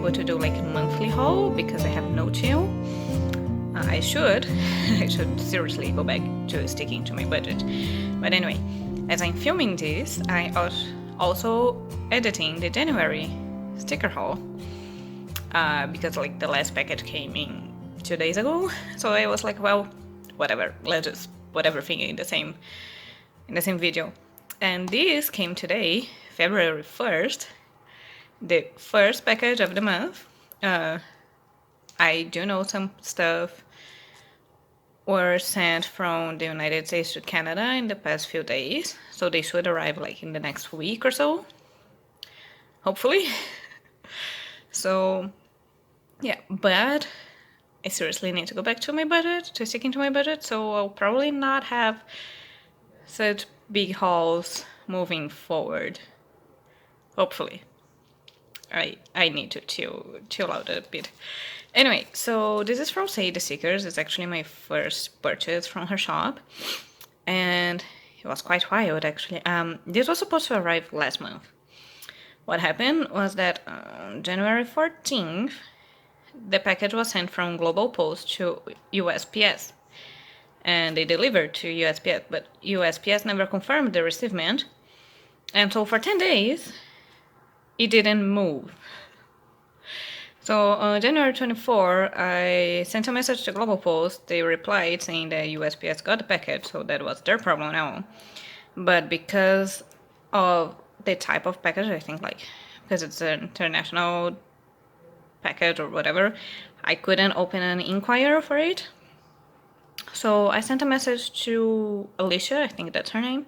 able to do like a monthly haul because I have no chill. I should I should seriously go back to sticking to my budget. But anyway, as I'm filming this, I was also editing the January sticker haul because like the last package came in 2 days ago. So I was like, well, whatever, let's just put everything in the same video. And this came today, February 1st, the first package of the month. I do know some stuff were sent from the United States to Canada in the past few days, so they should arrive like in the next week or so, hopefully. So yeah, but I seriously need to go back to my budget, to sticking to my budget, so I'll probably not have such big hauls moving forward. Hopefully. I need to chill out a bit. Anyway, so this is from Say the Stickers. It's actually my first purchase from her shop, and it was quite wild actually. This was supposed to arrive last month. What happened was that on January 14th, the package was sent from Global Post to USPS, and they delivered to USPS, but USPS never confirmed the receivement, and so for 10 days, it didn't move. So on January 24, I sent a message to Global Post. They replied saying that USPS got the package, so that was their problem now. But because of the type of package, I think like because it's an international package or whatever, I couldn't open an inquiry for it. So I sent a message to Alicia, I think that's her name,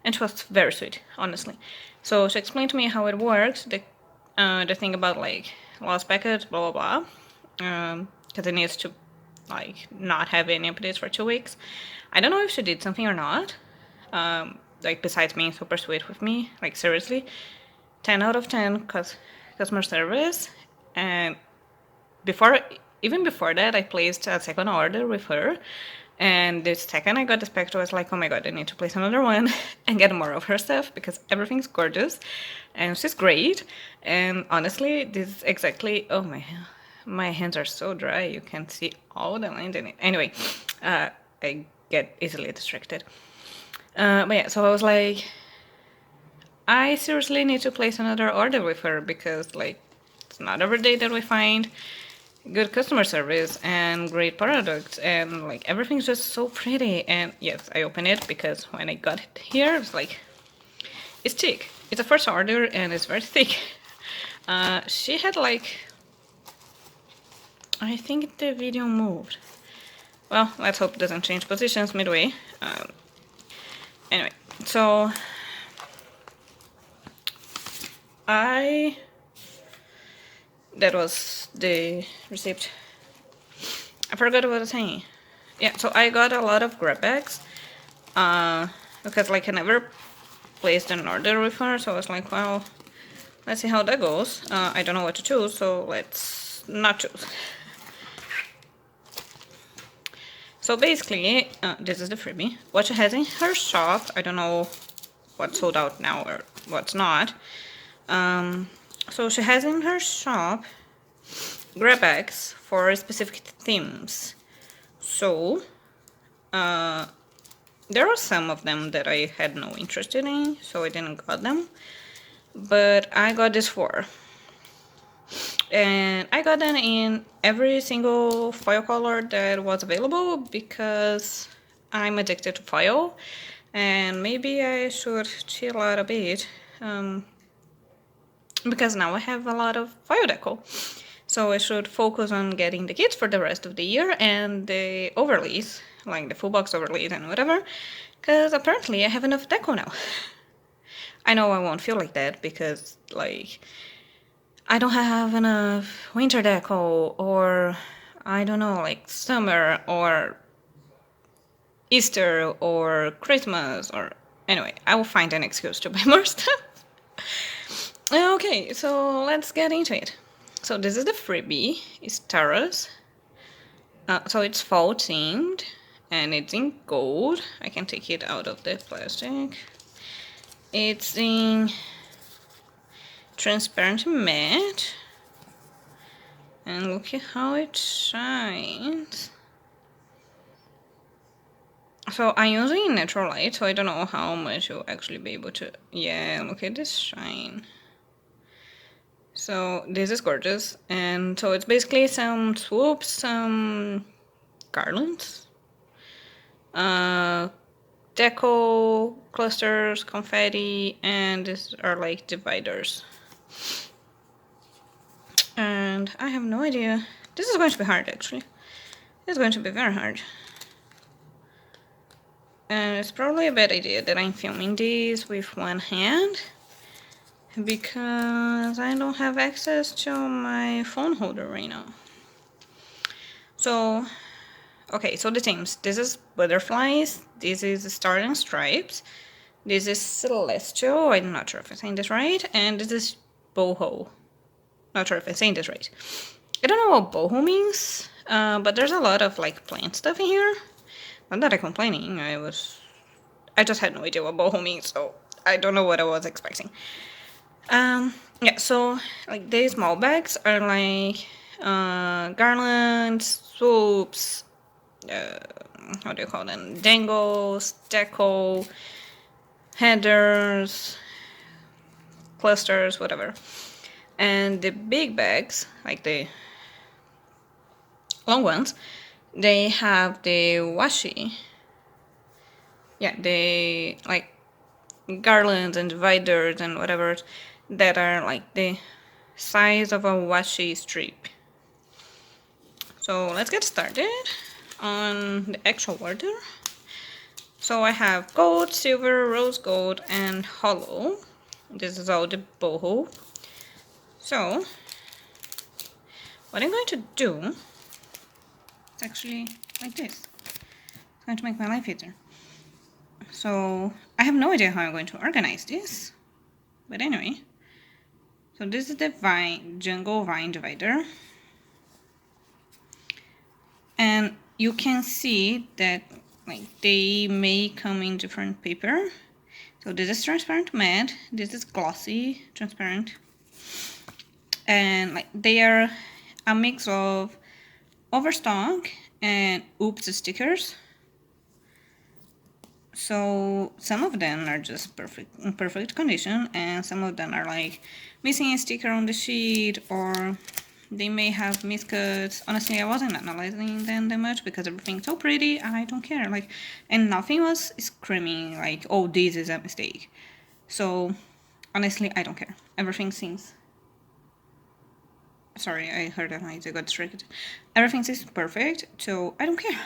and she was very sweet, honestly. So she explained to me how it works, the thing about like lost package, blah blah blah, because it needs to like not have any updates for 2 weeks. I don't know if she did something or not. Like besides being super sweet with me, like seriously, 10 out of 10 customer service. And even before that, I placed a second order with her. And the second I got this package, I was like, oh my god, I need to place another one and get more of her stuff because everything's gorgeous and she's great. And honestly, this is exactly, oh my hands are so dry, you can see all the lines in it. Anyway, I get easily distracted. But yeah, so I was like, I seriously need to place another order with her because like it's not every day that we find good customer service and great products, and like everything's just so pretty. And yes, I opened it because when I got it here, it's like, it's thick. It's a first order and it's very thick. She had like, I think the video moved. Well, let's hope it doesn't change positions midway. Anyway, so that was the receipt. I forgot what I was saying. Yeah, so I got a lot of grab bags. Because like I never placed an order with her, so I was like, well, let's see how that goes. I don't know what to choose, so let's not choose. So basically, this is the freebie. What she has in her shop, I don't know what's sold out now or what's not. So she has in her shop grab bags for specific themes. So there are some of them that I had no interest in, so I didn't got them. But I got this 4. And I got them in every single foil color that was available because I'm addicted to foil. And maybe I should chill out a bit. Because now I have a lot of foil deco. So I should focus on getting the kits for the rest of the year and the overlays, like the full box overlays and whatever, because apparently I have enough deco now. I know I won't feel like that because, like, I don't have enough winter deco, or I don't know, like summer or Easter or Christmas, or anyway, I will find an excuse to buy more stuff. Okay, so let's get into it. So this is the freebie. It's Taros. So it's fall themed and it's in gold. I can take it out of the plastic. It's in transparent matte. And look at how it shines. So I'm using natural light, so I don't know how much you'll actually be able to... Yeah, look at this shine. So this is gorgeous. And so it's basically some swoops, some garlands, deco, clusters, confetti, and these are like dividers. And I have no idea. This is going to be hard, actually. It's going to be very hard. And it's probably a bad idea that I'm filming these with one hand, because I don't have access to my phone holder right now. So, okay, so the themes. This is butterflies, this is star and stripes, this is celestial, I'm not sure if I'm saying this right, and this is boho. Not sure if I'm saying this right. I don't know what boho means, but there's a lot of like plant stuff in here. Not that I'm complaining, I just had no idea what boho means, so I don't know what I was expecting. Yeah, so like these small bags are like garlands, swoops, how do you call them? Dangles, deco, headers, clusters, whatever. And the big bags, like the long ones, they have the washi. Yeah, they like garlands and dividers and whatever that are like the size of a washi strip. So let's get started on the actual order. So I have gold, silver, rose gold, and hollow. This is all the boho. So what I'm going to do is actually like this. It's going to make my life easier. So I have no idea how I'm going to organize this, but anyway. So this is the jungle vine divider, and you can see that like they may come in different paper. So this is transparent matte, this is glossy transparent, and like they are a mix of overstock and oops stickers. So some of them are just in perfect condition, and some of them are like missing a sticker on the sheet, or they may have miscuts. Honestly, I wasn't analyzing them that much because everything's so pretty. I don't care. Like, and nothing was screaming like, "Oh, this is a mistake." So honestly, I don't care. Everything seems... Sorry, I heard that noise. I got distracted. Everything seems perfect, so I don't care.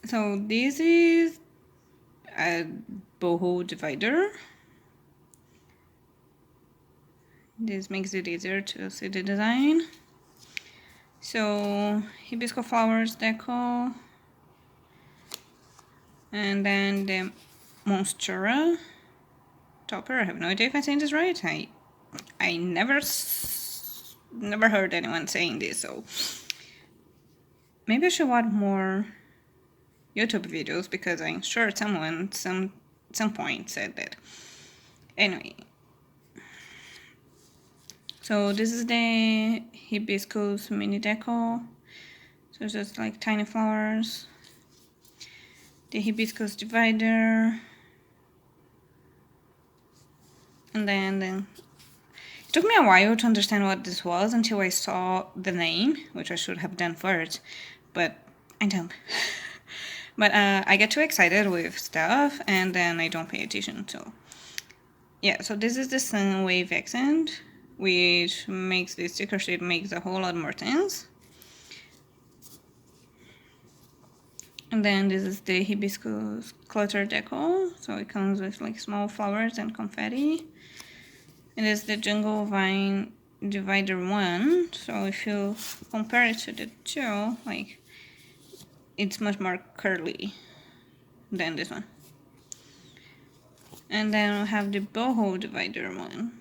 So this is a boho divider. This makes it easier to see the design. So hibiscus flowers deco, and then the monstera topper. I have no idea if I'm saying this right. I never heard anyone saying this, so maybe I should watch more YouTube videos, because I'm sure someone some point said that. Anyway, so this is the hibiscus mini deco. So it's just like tiny flowers. The hibiscus divider, and then it took me a while to understand what this was until I saw the name, which I should have done first, but I don't. But I get too excited with stuff, and then I don't pay attention. So yeah, so this is the Sunwave accent, which makes the sticker sheet makes a whole lot more sense. And then this is the hibiscus clutter deco, so it comes with like small flowers and confetti. It is the jungle vine divider 1, so if you compare it to the 2, like it's much more curly than this one. And then we have the boho divider 1.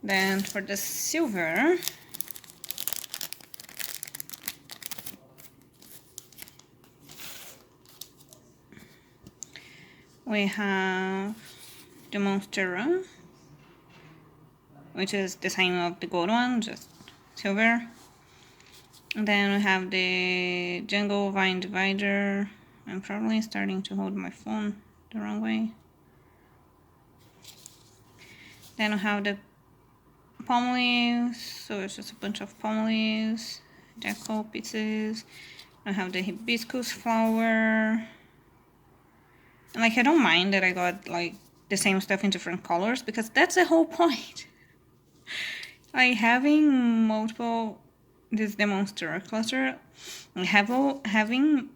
Then for the silver, we have the Monstera, which is the same of the gold one, just silver. And then we have the Jungle Vine Divider. I'm probably starting to hold my phone the wrong way. Then we have the palm leaves, so it's just a bunch of palm leaves, deco pieces. I have the hibiscus flower. And like, I don't mind that I got like the same stuff in different colors, because that's the whole point. Like having multiple, this is the Monstera cluster, having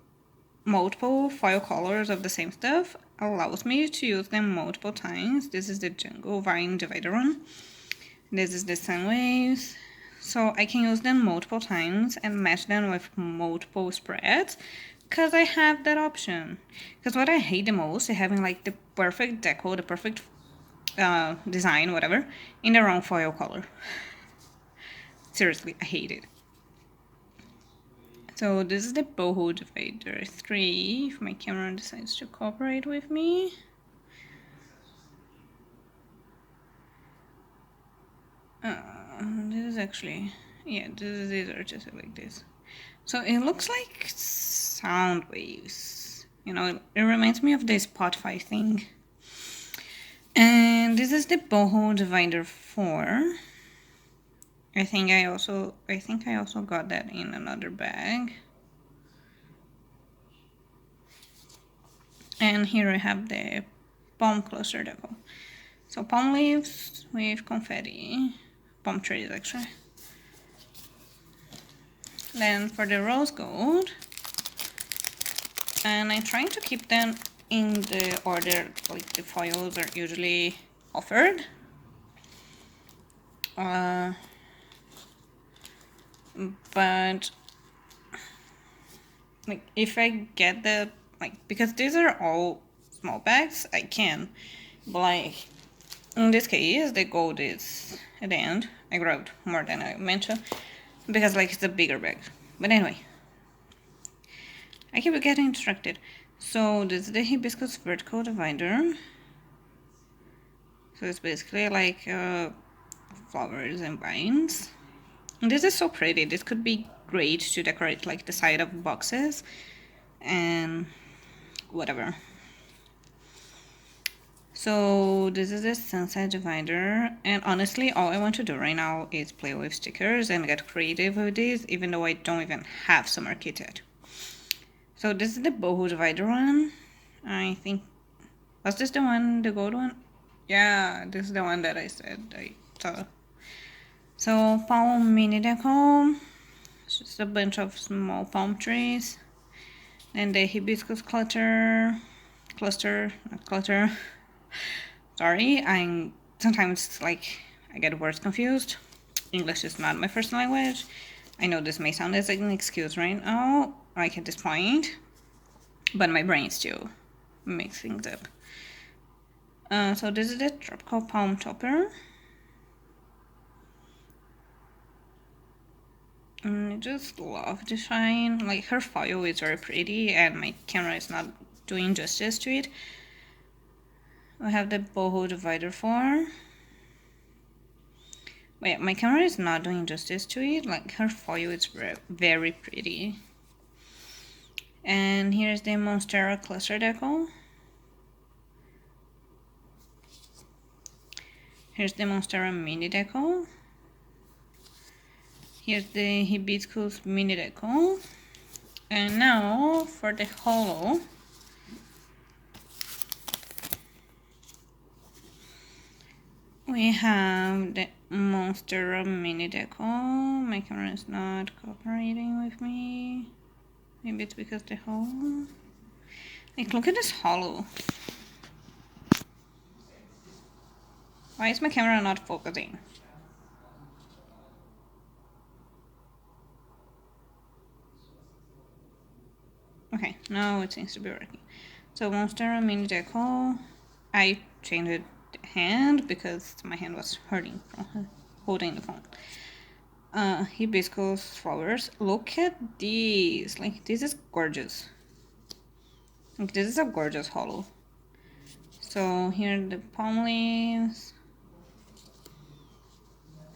multiple foil colors of the same stuff allows me to use them multiple times. This is the Jungle Vine Divider one. This is the Sun Waves. So I can use them multiple times and match them with multiple spreads, because I have that option. Because what I hate the most is having like the perfect deco, the perfect design, whatever, in the wrong foil color. Seriously, I hate it. So this is the Boho Divider 3, if my camera decides to cooperate with me. This is actually, yeah, these are just like this. So it looks like sound waves. You know, it reminds me of the Spotify thing. And this is the Boho Divider 4. I think I also got that in another bag. And here I have the palm cluster deco. So palm leaves with confetti, palm trees actually. Then for the rose gold, and I'm trying to keep them in the order like the foils are usually offered. But like if I get the because these are all small bags, I can, but like in this case the gold is at the end. I grabbed more than I meant to because like it's a bigger bag. But anyway, I keep getting distracted. So this is the hibiscus vertical divider. So it's basically like flowers and vines. And this is so pretty. This could be great to decorate like the side of boxes and whatever. So this is the sunset divider, and honestly all I want to do right now is play with stickers and get creative with these, even though I don't even have summer kit yet. So this is the boho divider one. I think, was this the one, the gold one? Yeah, this is the one that I said I saw. So palm mini deco, it's just a bunch of small palm trees. And the hibiscus cluster, not cluster. Sorry, I'm sometimes like I get words confused. English is not my first language. I know this may sound as an excuse right now, like at this point, but my brain still makes things up. So this is the tropical palm topper. I just love the shine. Like her foil is very pretty, and my camera is not doing justice to it. I have the boho divider 4. But yeah, my camera is not doing justice to it. Like her foil is very pretty. And here's the Monstera cluster deco. Here's the Monstera mini deco. Here's the hibiscus mini deco. And now for the holo. We have the Monstera mini deco. My camera is not cooperating with me. Maybe it's because the holo. Like, look at this holo. Why is my camera not focusing? Okay, now it seems to be working. So Monstera mini deco. I changed the hand because my hand was hurting from holding the phone. Hibiscus flowers. Look at these. Like, this is gorgeous. Like, this is a gorgeous holo. So So here are the palm leaves,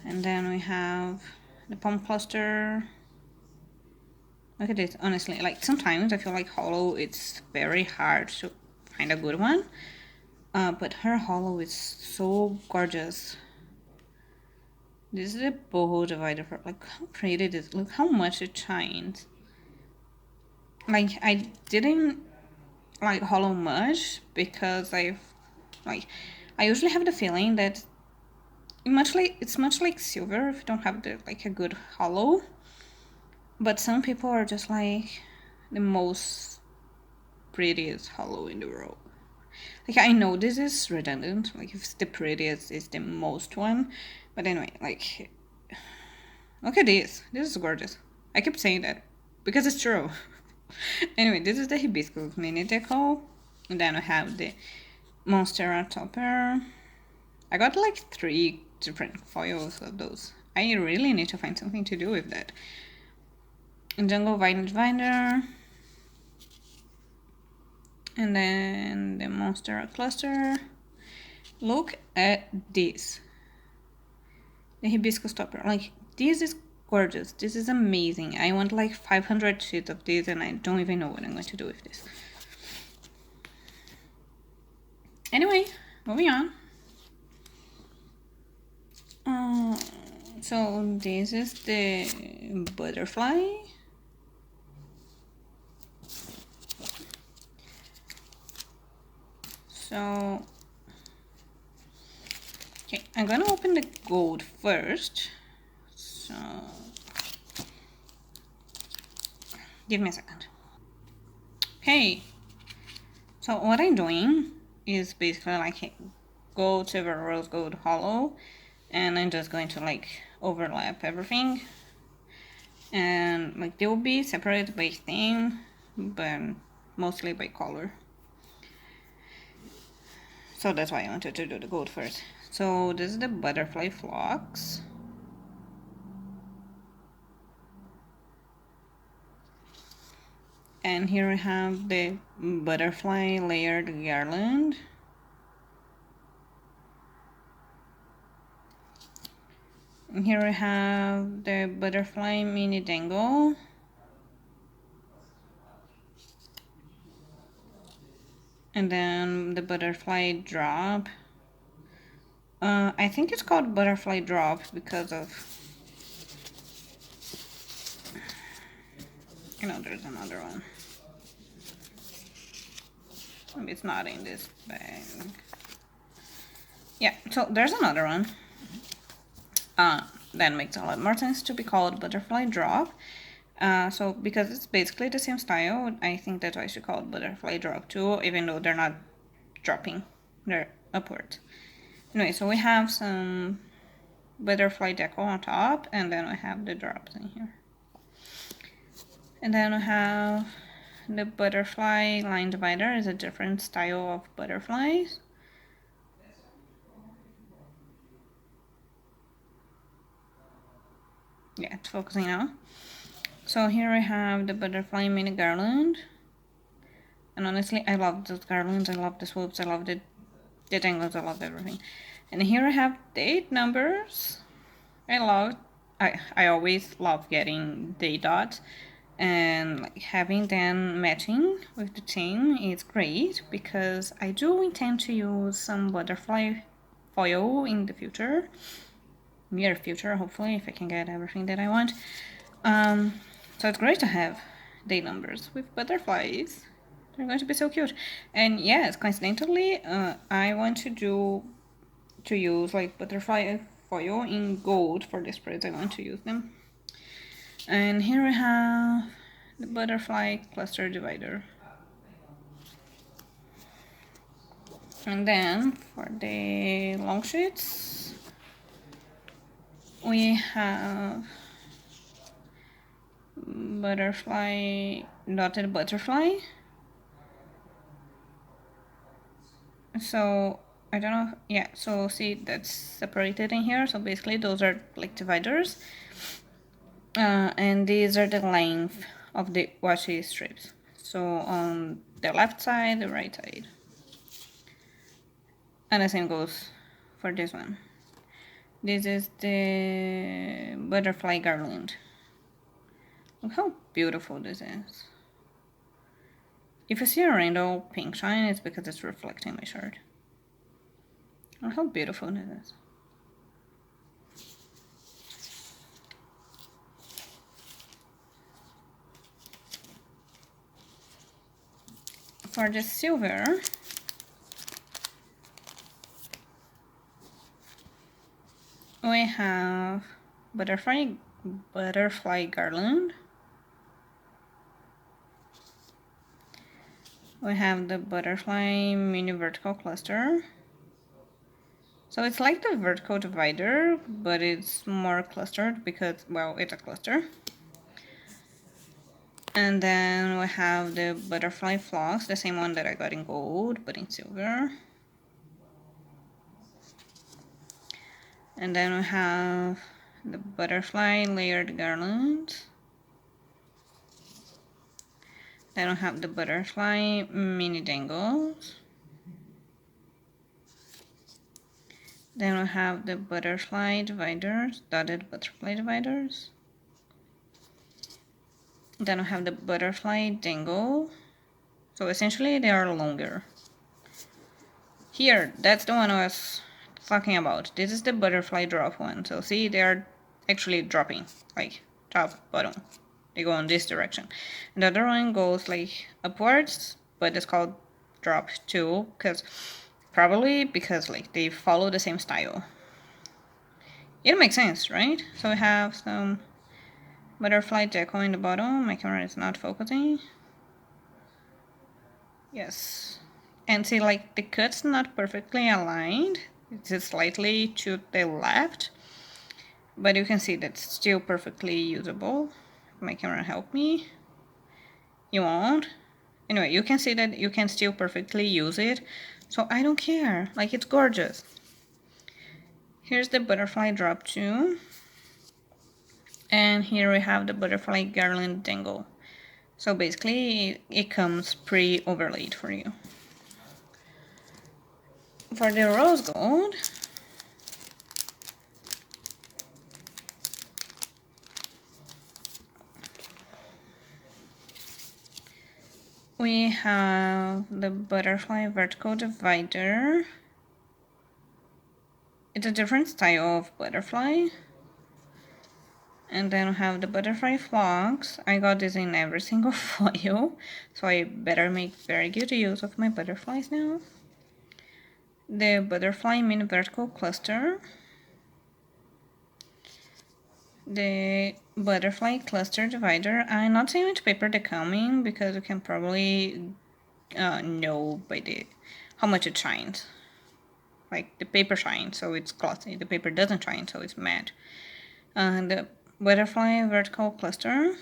and then we have the palm cluster. Look at this. Honestly, like sometimes I feel like holo it's very hard to find a good one, but her holo is so gorgeous. This is a boho divider for like how pretty it is. Look how much it shines. Like I didn't like holo much because I usually have the feeling that it's much like silver if you don't have like a good holo. But some people are just like the most prettiest holo in the world. Like I know this is redundant, like if it's the prettiest is the most one, but anyway, like look at this. This is gorgeous. I keep saying that because it's true. Anyway, this is the hibiscus mini deco. And then I have the Monstera topper. I got like 3 different foils of those. I really need to find something to do with that. And Jungle Vine Divider. And then the Monstera cluster. Look at this. The hibiscus topper. Like, this is gorgeous. This is amazing. I want like 500 sheets of this and I don't even know what I'm going to do with this. Anyway, moving on. So this is the butterfly. So, okay, I'm gonna open the gold first. So, give me a second. Okay, so what I'm doing is basically like gold, silver, rose gold, holo, and I'm just going to like overlap everything. And like they will be separated by theme, but mostly by color. So that's why I wanted to do the gold first. So this is the butterfly flocks. And here we have the butterfly layered garland. And here we have the butterfly mini dangle. And then the butterfly drop. I think it's called butterfly drop because of, you know, there's another one. Maybe it's not in this bag. Yeah, so there's another one. That makes a lot more sense to be called butterfly drop. So because it's basically the same style, I think that's why I should call it butterfly drop too, even though they're not dropping, they're upward. Anyway, so we have some butterfly deco on top, and then we have the drops in here. And then we have the butterfly line divider is a different style of butterflies. Yeah, it's focusing now. So here we have the butterfly mini garland. And honestly, I love those garlands, I love the swoops, I love the dangles, I love everything. And here I have date numbers. I always love getting date dots. And like having them matching with the theme is great because I do intend to use some butterfly foil in the future, near future hopefully, if I can get everything that I want. So it's great to have day numbers with butterflies. They're going to be so cute. And yes, coincidentally, I want to use like butterfly foil in gold for the spreads. I want to use them. And here we have the butterfly cluster divider. And then for the long sheets, we have butterfly, dotted butterfly. So I don't know, yeah, so see that's separated in here. So basically those are like dividers. And these are the length of the washi strips. So on the left side, the right side. And the same goes for this one. This is the butterfly garland. Look how beautiful this is. If you see a rainbow pink shine, it's because it's reflecting my shirt. Look how beautiful this is. For the silver, we have butterfly garland. We have the butterfly mini vertical cluster. So it's like the vertical divider, but it's more clustered because, well, it's a cluster. And then we have the butterfly flocks, the same one that I got in gold, but in silver. And then we have the butterfly layered garland. Then we have the butterfly mini dangles. Then we have the butterfly dividers, dotted butterfly dividers. Then we have the butterfly dangle. So essentially they are longer. Here, that's the one I was talking about. This is the butterfly drop one. So see, they are actually dropping, like top, bottom. They go in this direction. And the other one goes like upwards, but it's called drop too, probably because like they follow the same style. It makes sense, right? So we have some butterfly deco in the bottom. My camera is not focusing. Yes. And see, like the cut's not perfectly aligned. It's just slightly to the left. But you can see that's still perfectly usable. My camera help me. You won't. Anyway, you can see that you can still perfectly use it. So I don't care. Like, it's gorgeous. Here's the butterfly drop too. And here we have the butterfly garland dangle. So basically, it comes pre-overlaid for you. For the rose gold, we have the butterfly vertical divider. It's a different style of butterfly. And then we have the butterfly flocks. I got this in every single foil, so I better make very good use of my butterflies now. The butterfly mini vertical cluster. The butterfly cluster divider. I'm not saying which paper they come in because you can probably know by how much it shines. Like the paper shines, so it's glossy. The paper doesn't shine, so it's matte. The butterfly vertical cluster.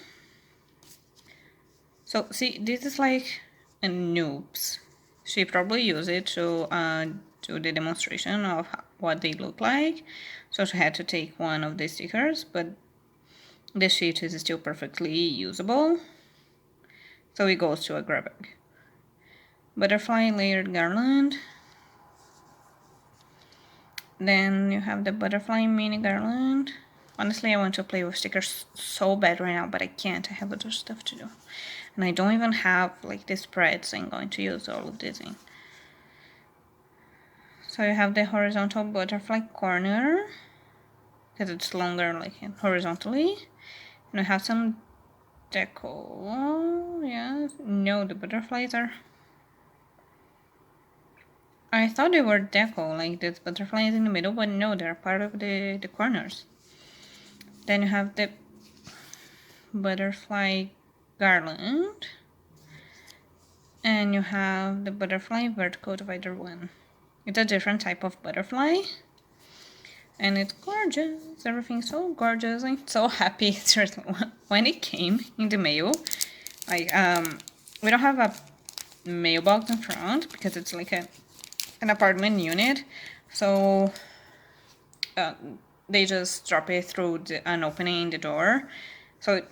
So see, this is like a noobs. She probably used it to do the demonstration of what they look like. So she had to take one of the stickers, but the sheet is still perfectly usable. So it goes to a grab bag. Butterfly layered garland. Then you have the butterfly mini garland. Honestly, I want to play with stickers so bad right now, but I can't. I have other stuff to do. And I don't even have like the spreads I'm going to use all of this in. So you have the horizontal butterfly corner, because it's longer like horizontally. And I have some deco. Yeah, no, the butterflies are... I thought they were deco, like this butterflies in the middle, but no, they're part of the corners. Then you have the butterfly garland. And you have the butterfly vertical divider one. It's a different type of butterfly. And it's gorgeous. Everything's so gorgeous. I'm so happy. Seriously, when it came in the mail, like we don't have a mailbox in front because it's like an apartment unit, so they just drop it through an opening in the door. So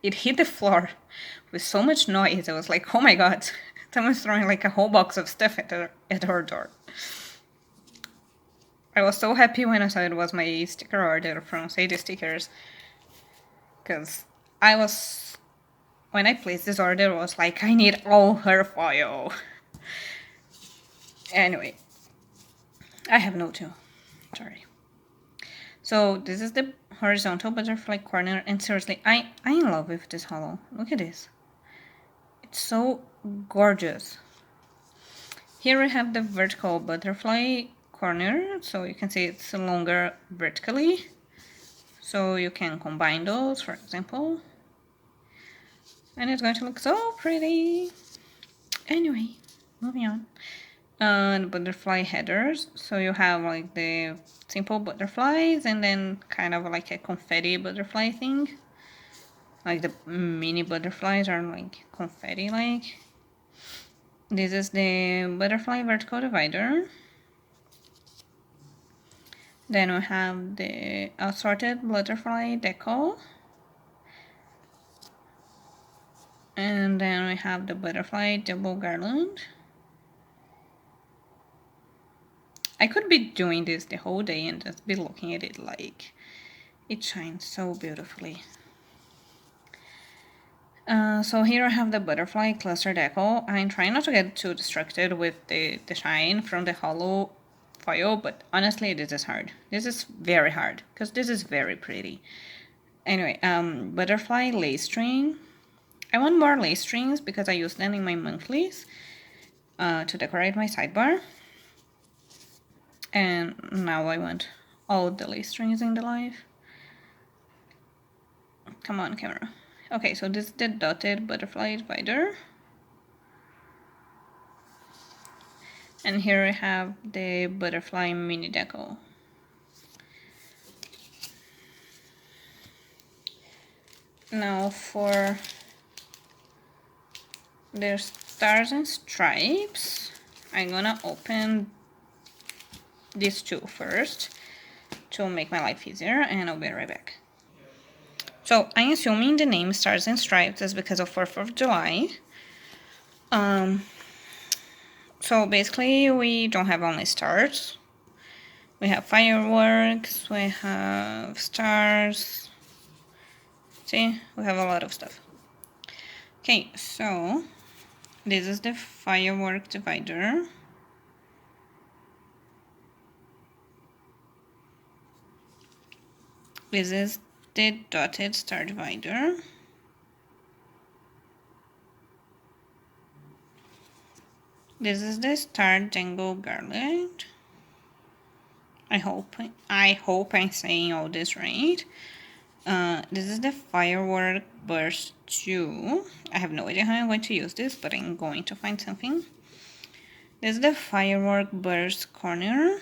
it hit the floor with so much noise. I was like, oh my god, someone's throwing like a whole box of stuff at our door. I was so happy when I saw it was my sticker order from Sadie Stickers, because I was, when I placed this order, I was like, I need all her foil. Anyway, I have no two. Sorry. So this is the horizontal butterfly corner, and seriously, I'm in love with this hollow. Look at this. It's so gorgeous. Here we have the vertical butterfly corner, so you can see it's longer vertically. So you can combine those, for example. And it's going to look so pretty. Anyway, moving on. The butterfly headers. So you have like the simple butterflies and then kind of like a confetti butterfly thing. Like the mini butterflies are like confetti like. This is the butterfly vertical divider. Then we have the assorted butterfly deco. And then we have the butterfly double garland. I could be doing this the whole day and just be looking at it like it shines so beautifully. So here I have the butterfly cluster deco. I'm trying not to get too distracted with the shine from the hollow foil, but honestly this is hard. This is very hard because this is very pretty. Anyway, butterfly lace string. I want more lace strings because I use them in my monthlies to decorate my sidebar. And now I want all the lace strings in the life. Come on, camera. Okay, so this is the dotted butterfly divider. And here we have the butterfly mini deco. Now for the stars and stripes, I'm gonna open these two first to make my life easier, and I'll be right back. So I'm assuming the name Stars and Stripes is because of 4th of July. So basically we don't have only stars. We have fireworks, we have stars. See, we have a lot of stuff. Okay, so this is the firework divider. This is the dotted star divider. This is the star dangle garland. I hope I'm saying all this right. This is the firework burst 2. I have no idea how I'm going to use this, but I'm going to find something. This is the firework burst corner.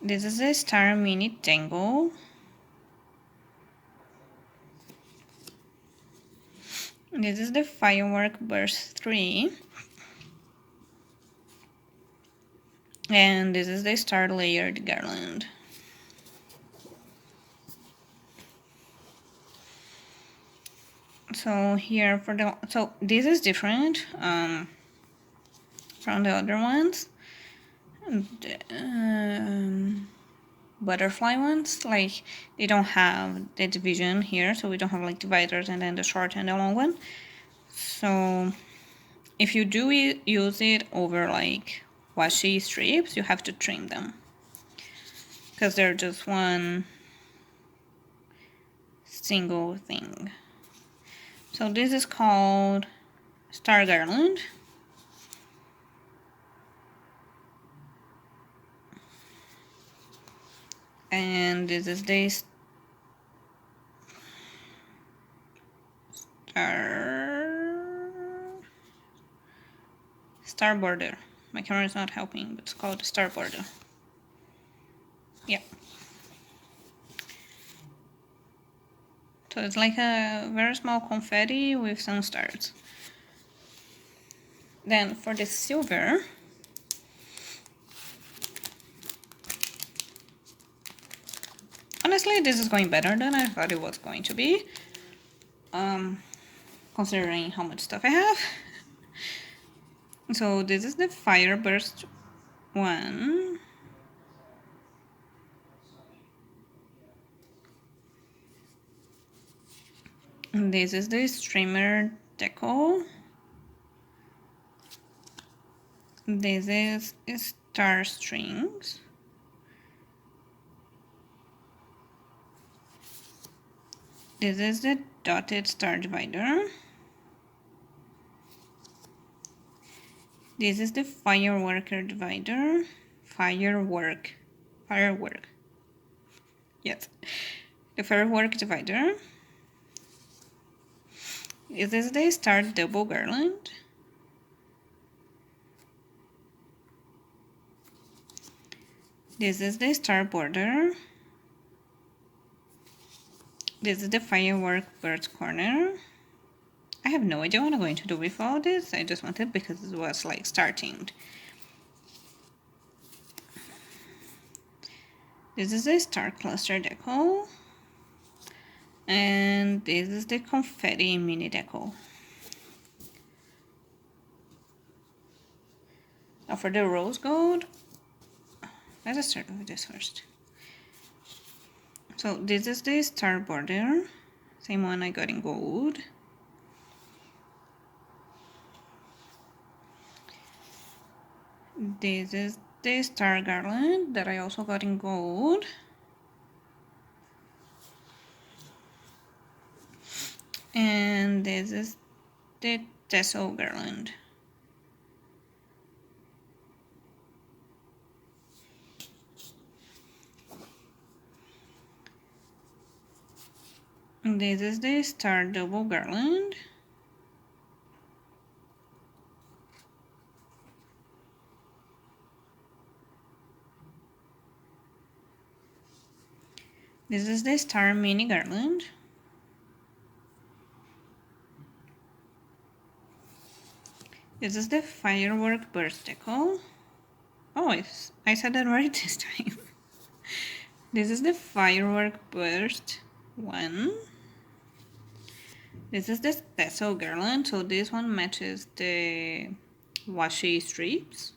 This is a star mini dangle. This is the firework burst 3. And this is the star layered garland. So here for the, so this is different from the other ones. Butterfly ones, like they don't have the division here, so we don't have like dividers and then the short and the long one. So if you do use it over like washi strips, you have to trim them because they're just one single thing. So this is called Star Garland. And this is the star border. My camera is not helping, but it's called star border. Yeah. So it's like a very small confetti with some stars. Then for the silver, honestly, this is going better than I thought it was going to be, considering how much stuff I have. So this is the Fireburst 1. And this is the streamer deco. This is star strings. This is the dotted star divider. This is the fireworker divider. Firework. Yes. The firework divider. This is the star double garland. This is the star border. This is the firework bird corner. I have no idea what I'm going to do with all this. I just wanted because it was like starting. This is the star cluster deco. And this is the confetti mini deco. Now for the rose gold, let's start with this first. So this is the star border, same one I got in gold. This is the star garland that I also got in gold. And this is the tassel garland. And this is the star double garland. This is the star mini garland. This is the firework burst deco. Oh, I said that right this time. This is the firework burst 1. This is the tassel garland, so this one matches the washi strips.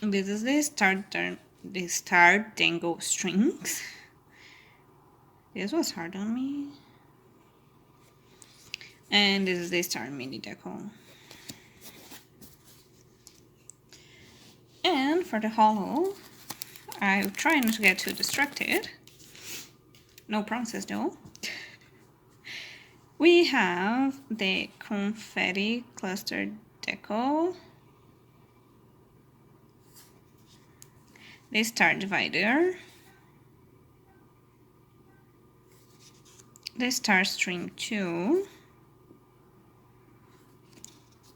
This is the star dangle strings. This was hard on me. And this is the star mini deco. And for the hollow, I'll try not to get too distracted. No promises though. We have the confetti cluster deco, the star divider, the star string 2,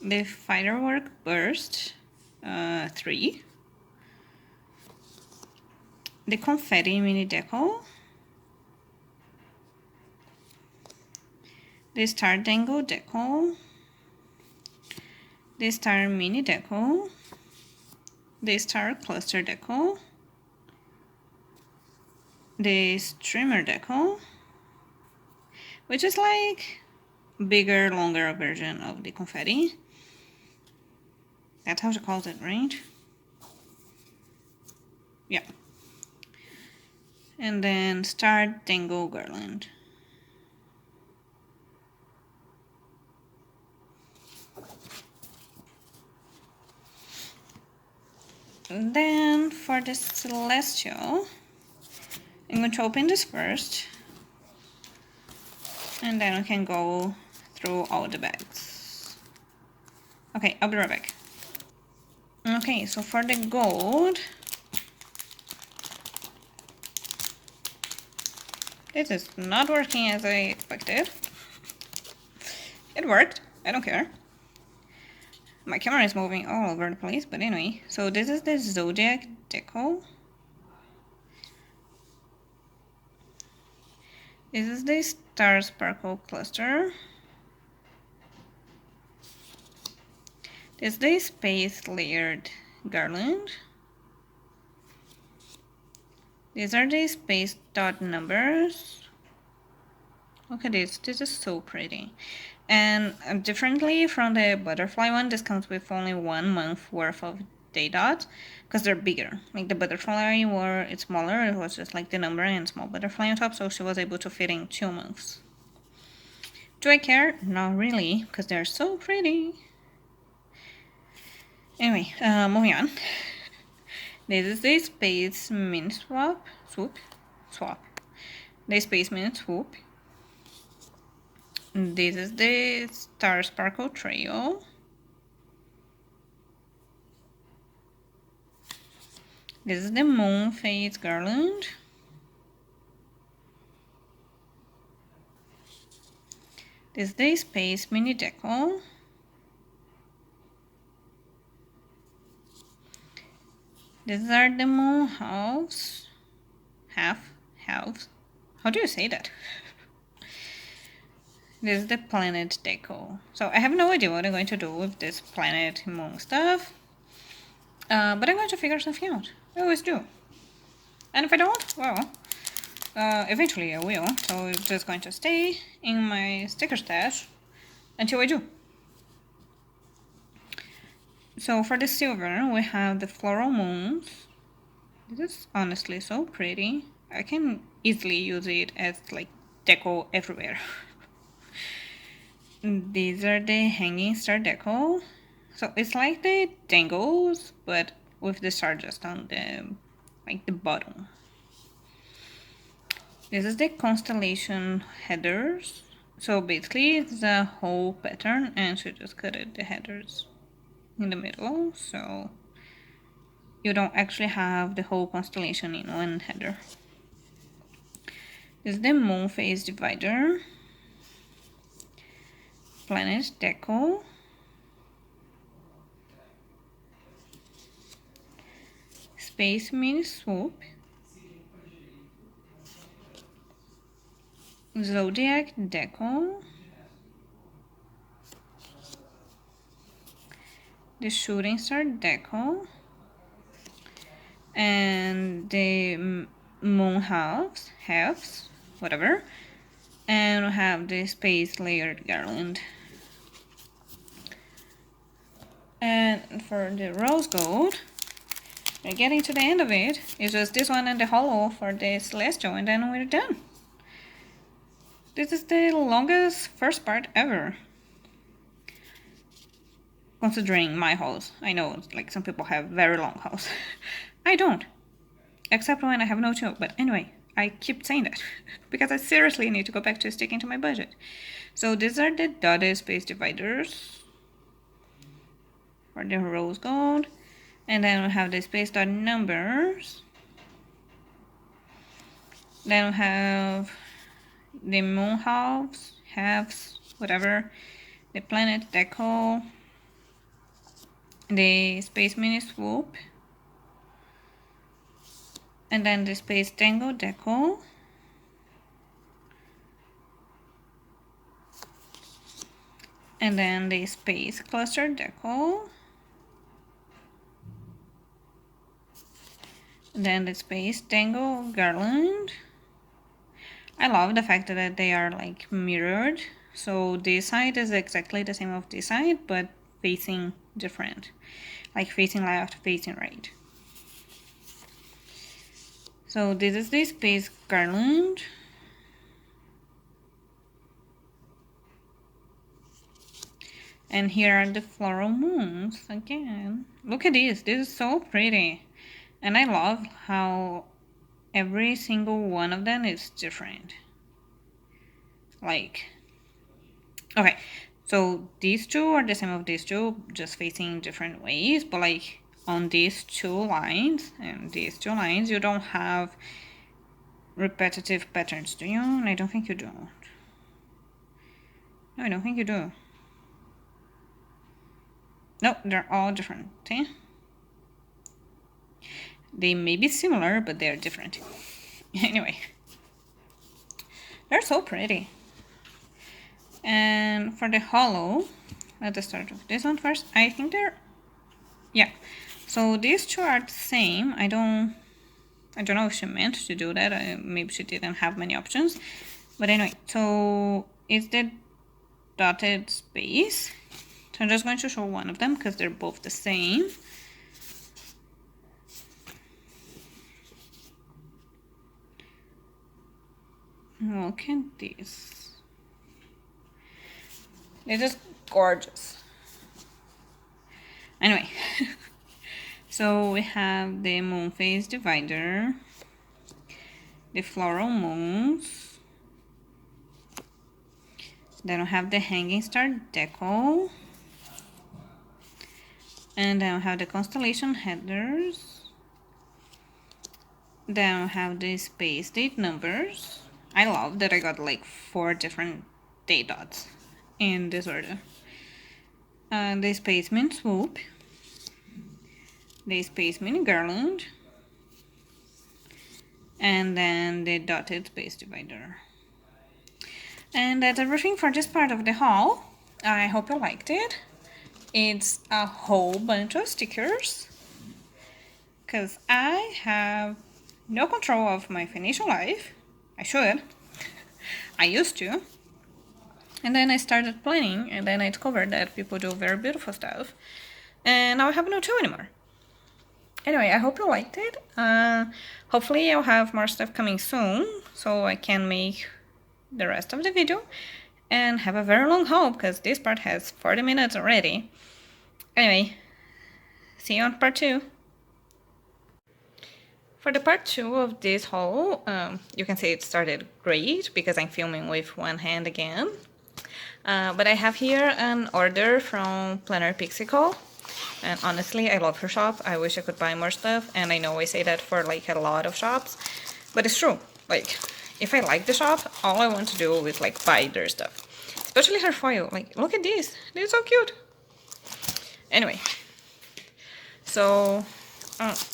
the firework burst 3, the confetti mini deco, the star dangle deco, the star mini deco, the star cluster deco, the streamer deco, which is like bigger, longer version of the confetti. That's how she calls it, right? Yeah. And then star dangle garland. And then for the celestial, I'm going to open this first, and then we can go through all the bags. Okay, I'll be right back. Okay, so for the gold, this is not working as I expected. It worked, I don't care. My camera is moving all over the place, but anyway. So this is the Zodiac deco. This is the Star Sparkle cluster. This is the Space Layered garland. These are the space dot numbers. Look at this is so pretty. And differently from the butterfly one, this comes with only 1 month worth of day dots because they're bigger. Like the butterfly were it's smaller, it was just like the number and small butterfly on top, so she was able to fit in 2 months. Do I care? Not really, because they're so pretty. Anyway, moving on. This is the Space Mini Swap. The Space Mini Swoop. This is the Star Sparkle Trail. This is the Moon Phase Garland. This is the Space Mini Deco. These are the moon halves. Halves. How do you say that? This is the planet deco. So I have no idea what I'm going to do with this planet moon stuff. But I'm going to figure something out. I always do. And if I don't, well, eventually I will. So it's just going to stay in my sticker stash until I do. So for the silver, we have the floral moons. This is honestly so pretty. I can easily use it as like deco everywhere. These are the hanging star deco. So it's like the dangles, but with the star just on the bottom. This is the constellation headers. So basically it's a whole pattern and she just cut it the headers in the middle, so you don't actually have the whole constellation in one header. This is the moon phase divider, planet deco, Space Mini Swoop, Zodiac deco, the shooting star deco, and the moon halves, whatever, and we have the space layered garland. And for the rose gold, we're getting to the end of it. It's just this one and the hollow for the celestial, and then we're done. This is the longest first part ever, considering my hauls. I know like some people have very long hauls. I don't, except when I have no chill. But anyway, I keep saying that because I seriously need to go back to sticking to my budget. So these are the dotted space dividers for the rose gold, and then we have the space dot numbers. Then we have the moon halves, whatever, the planet deco, the Space Mini Swoop, and then the Space Tango deco, and then the Space Cluster deco, and then the Space Tango garland. I love the fact that they are like mirrored, so this side is exactly the same of this side, but facing different, like facing left, facing right. So this is the space garland. And here are the floral moons again. Look at this is so pretty. And I love how every single one of them is different. Like, okay, so these two are the same of these two, just facing different ways, but like on these two lines and these two lines, you don't have repetitive patterns, do you? I don't think you do. No, I don't think you do. No, they're all different, see? They may be similar, but they're different. Anyway, they're so pretty. And for the hollow, let's start with this one first. I think they're, yeah. So these two are the same. I don't know if she meant to do that. Maybe she didn't have many options. But anyway, so it's the dotted space. So I'm just going to show one of them because they're both the same. Look at this. They're just gorgeous. Anyway, so we have the moon phase divider, the floral moons, then we have the hanging star deco, and then we have the constellation headers, then we have the space date numbers. I love that I got like 4 different date dots in this order. The spaceman swoop, the spaceman garland, and then the dotted space divider. And that's everything for this part of the haul. I hope you liked it. It's a whole bunch of stickers because I have no control of my financial life. I should. I used to. And then I started planning, and then I discovered that people do very beautiful stuff. And now I have no clue anymore. Anyway, I hope you liked it. Hopefully I'll have more stuff coming soon, so I can make the rest of the video and have a very long haul, because this part has 40 minutes already. Anyway, see you on part 2. For the part 2 of this haul, you can see it started great because I'm filming with one hand again. But I have here an order from Planner Pixicle, and honestly I love her shop. I wish I could buy more stuff, and I know I say that for like a lot of shops, but it's true. Like, if I like the shop, all I want to do is like buy their stuff, especially her foil. Like, look at this, they're so cute. Anyway, so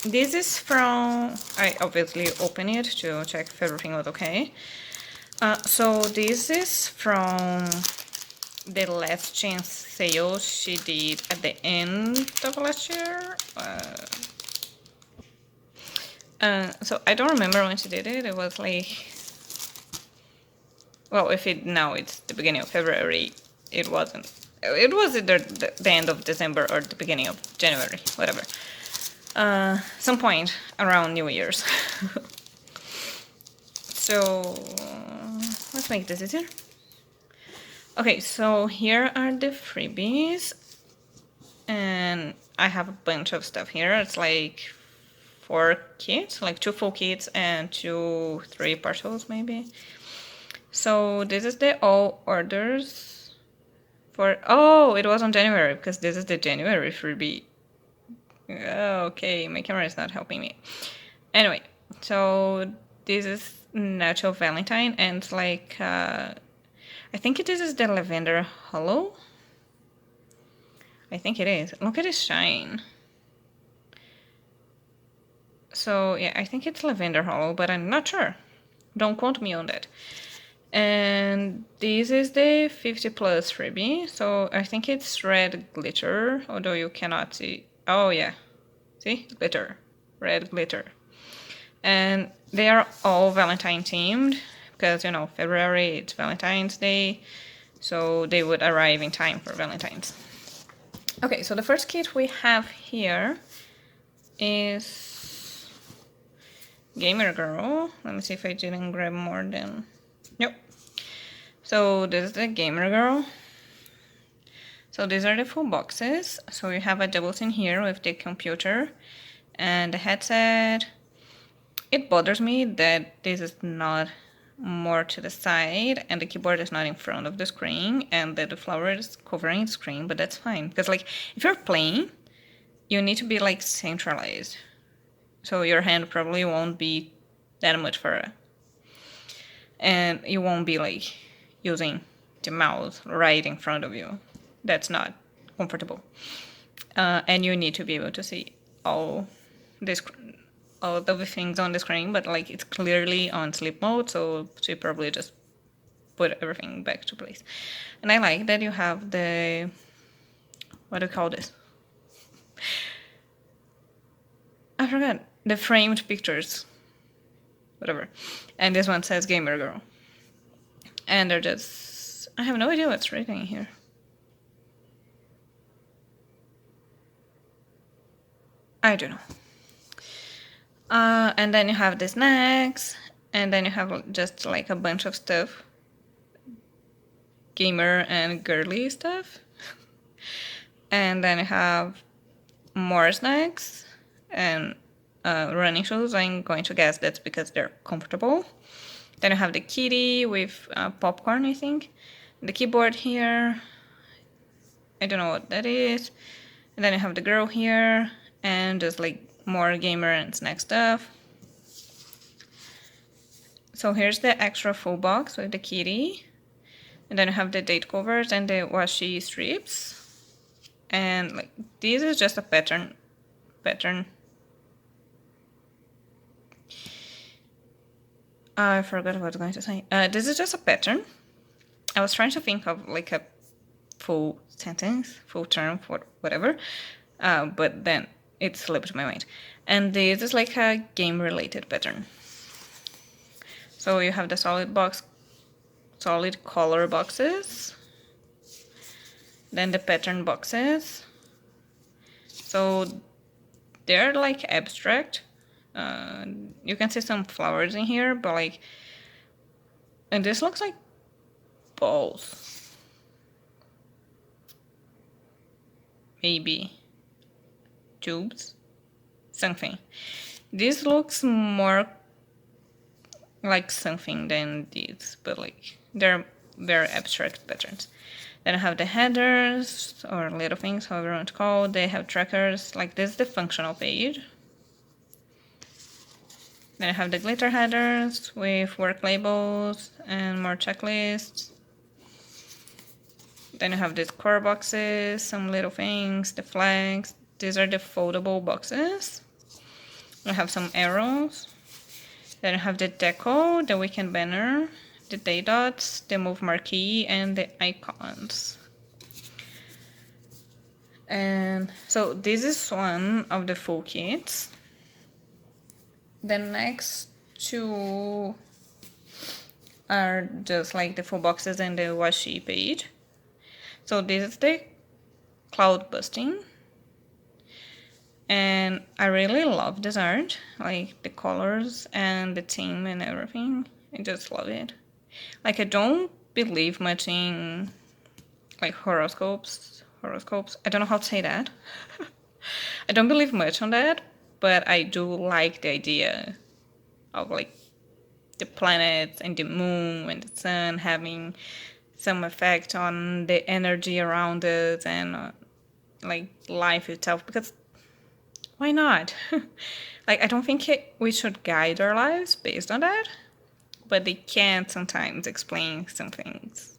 this is from, I obviously opened it to check if everything was okay. So this is from the last chance sale she did at the end of last year. So I don't remember when she did it. It was like, well, if it now it's the beginning of February, it wasn't. It was either the end of December or the beginning of January, whatever. Some point around New Year's. So let's make this easier. Okay, so here are the freebies, and I have a bunch of stuff here. It's like 4 kits, like 2 full kits and 3 partials maybe. So this is the all orders for, oh, it was on January because this is the January freebie. Okay, my camera is not helping me. Anyway, so this is Natural Valentine, and it's like, I think this is the Lavender Hollow. I think it is. Look at this shine. So yeah, I think it's Lavender Hollow, but I'm not sure. Don't quote me on that. And this is the 50 plus freebie. So I think it's red glitter, although you cannot see. Oh yeah, see, glitter, red glitter. And they are all Valentine themed because, you know, February it's Valentine's Day, so they would arrive in time for Valentine's. Okay, so the first kit we have here is Gamer Girl. Let me see if I didn't grab more than, nope. So this is the Gamer Girl. So these are the full boxes. So you have a double in here with the computer and the headset. It bothers me that this is not more to the side and the keyboard is not in front of the screen and that the flower is covering the screen, but that's fine because, like, if you're playing, you need to be like centralized, so your hand probably won't be that much further and you won't be like using the mouse right in front of you. That's not comfortable. And you need to be able to see all the things on the screen, but like it's clearly on sleep mode, so she probably just put everything back to place. And I like that you have the, what do you call this? I forgot. The framed pictures. Whatever. And this one says Gamer Girl. And they're just I have no idea what's written here. I don't know. And then you have the snacks, and then you have just like a bunch of stuff. Gamer and girly stuff. And then you have more snacks and running shoes. I'm going to guess that's because they're comfortable. Then you have the kitty with popcorn, I think. The keyboard here. I don't know what that is. And then you have the girl here, and just like more gamer and snack stuff. So here's the extra full box with the kitty. And then you have the date covers and the washi strips. And like this is just a pattern. I forgot what I was going to say. This is just a pattern. I was trying to think of like a full sentence, full term, for whatever, but then it slipped my mind. And this is like a game-related pattern. So you have the solid color boxes, then the pattern boxes. So they're like abstract. You can see some flowers in here, but like, and this looks like balls. Maybe tubes, something. This looks more like something than these, but like they're very abstract patterns. Then I have the headers or little things, however you want to call. They have trackers. Like this is the functional page. Then I have the glitter headers with work labels and more checklists. Then you have these core boxes, some little things, the flags. These are the foldable boxes. I have some arrows. Then I have the deco, the weekend banner, the day dots, the move marquee, and the icons. And so this is one of the full kits. The next two are just like the full boxes and the washi page. So this is the cloud busting. And I really love this art, like the colors and the theme and everything. I just love it. Like I don't believe much in like horoscopes. I don't know how to say that. I don't believe much on that, but I do like the idea of like the planets and the moon and the sun having some effect on the energy around us and like life itself, because why not? Like I don't think we should guide our lives based on that, but they can sometimes explain some things.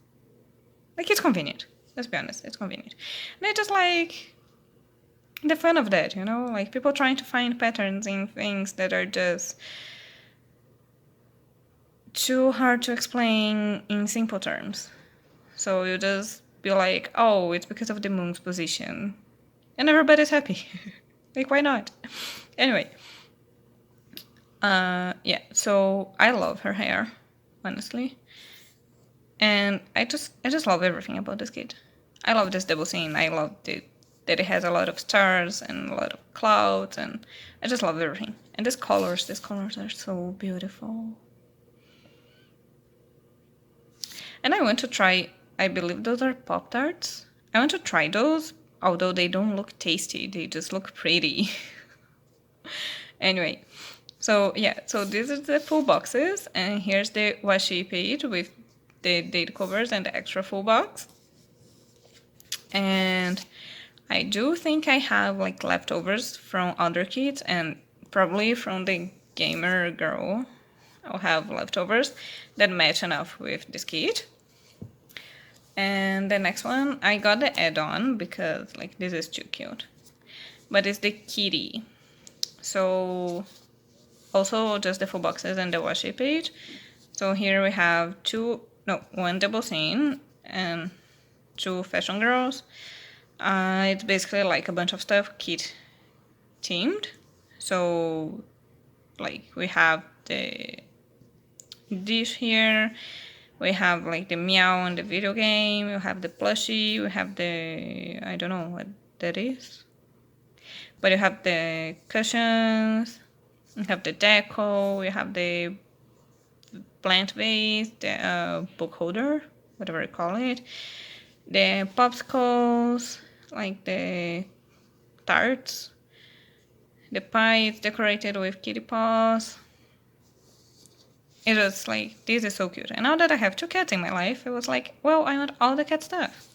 Like it's convenient. Let's be honest, it's convenient. And I just like the fun of that, you know? Like people trying to find patterns in things that are just too hard to explain in simple terms. So you just be like, oh, it's because of the moon's position. And everybody's happy. Like, why not? Anyway. Yeah, so I love her hair, honestly. And I just love everything about this kit. I love this double scene. I love that it has a lot of stars and a lot of clouds, and I just love everything. And these colors are so beautiful. And I want to try, I believe those are Pop-Tarts. I want to try those, although they don't look tasty, they just look pretty. Anyway, so yeah, so this is the full boxes, and here's the washi page with the date covers and the extra full box. And I do think I have like leftovers from other kits, and probably from the gamer girl I'll have leftovers that match enough with this kit. And the next one, I got the add-on because like this is too cute, but it's the kitty. So also just the full boxes and the washi page. So here we have one double scene and two fashion girls. It's basically like a bunch of stuff kit themed. So like we have the dish here, We have like the meow on the video game. We have the plushie. We have the, I don't know what that is. But you have the cushions. We have the deco. We have the plant vase, the book holder, whatever you call it. The popsicles, like the tarts. The pie is decorated with kitty paws. It was like, this is so cute. And now that I have 2 cats in my life, it was like, well, I want all the cat stuff.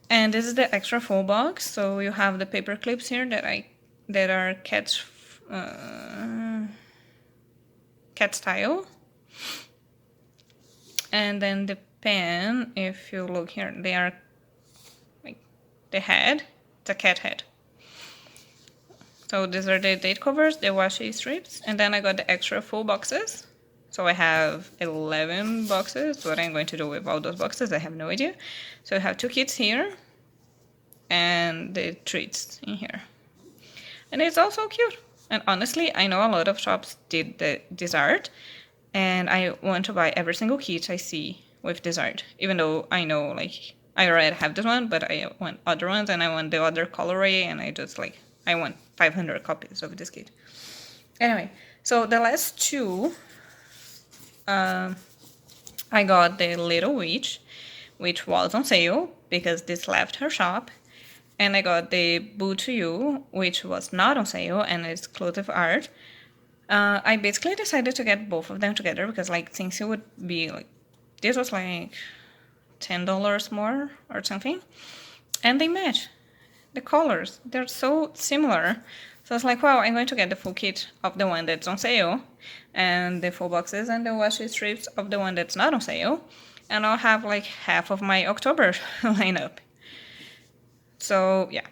And this is the extra full box. So you have the paper clips here that are cat style. And then the pen, if you look here, they are like the head. It's a cat head. So these are the date covers, the washi strips, and then I got the extra full boxes. So I have 11 boxes. What I'm going to do with all those boxes, I have no idea. So I have 2 kits here, and the treats in here. And it's also cute. And honestly, I know a lot of shops did this art, and I want to buy every single kit I see with this art, even though I know, like, I already have this one, but I want other ones, and I want the other colorway, and I want 500 copies of this kit. Anyway, so the last 2, I got the Little Witch, which was on sale because this left her shop, and I got the Boo to You, which was not on sale and it's exclusive art. I basically decided to get both of them together because, like, since it would be like, this was like $10 more or something, and they match. The colors, they're so similar. So I was like, wow, I'm going to get the full kit of the one that's on sale, and the full boxes and the washi strips of the one that's not on sale, and I'll have like half of my October lineup. So yeah,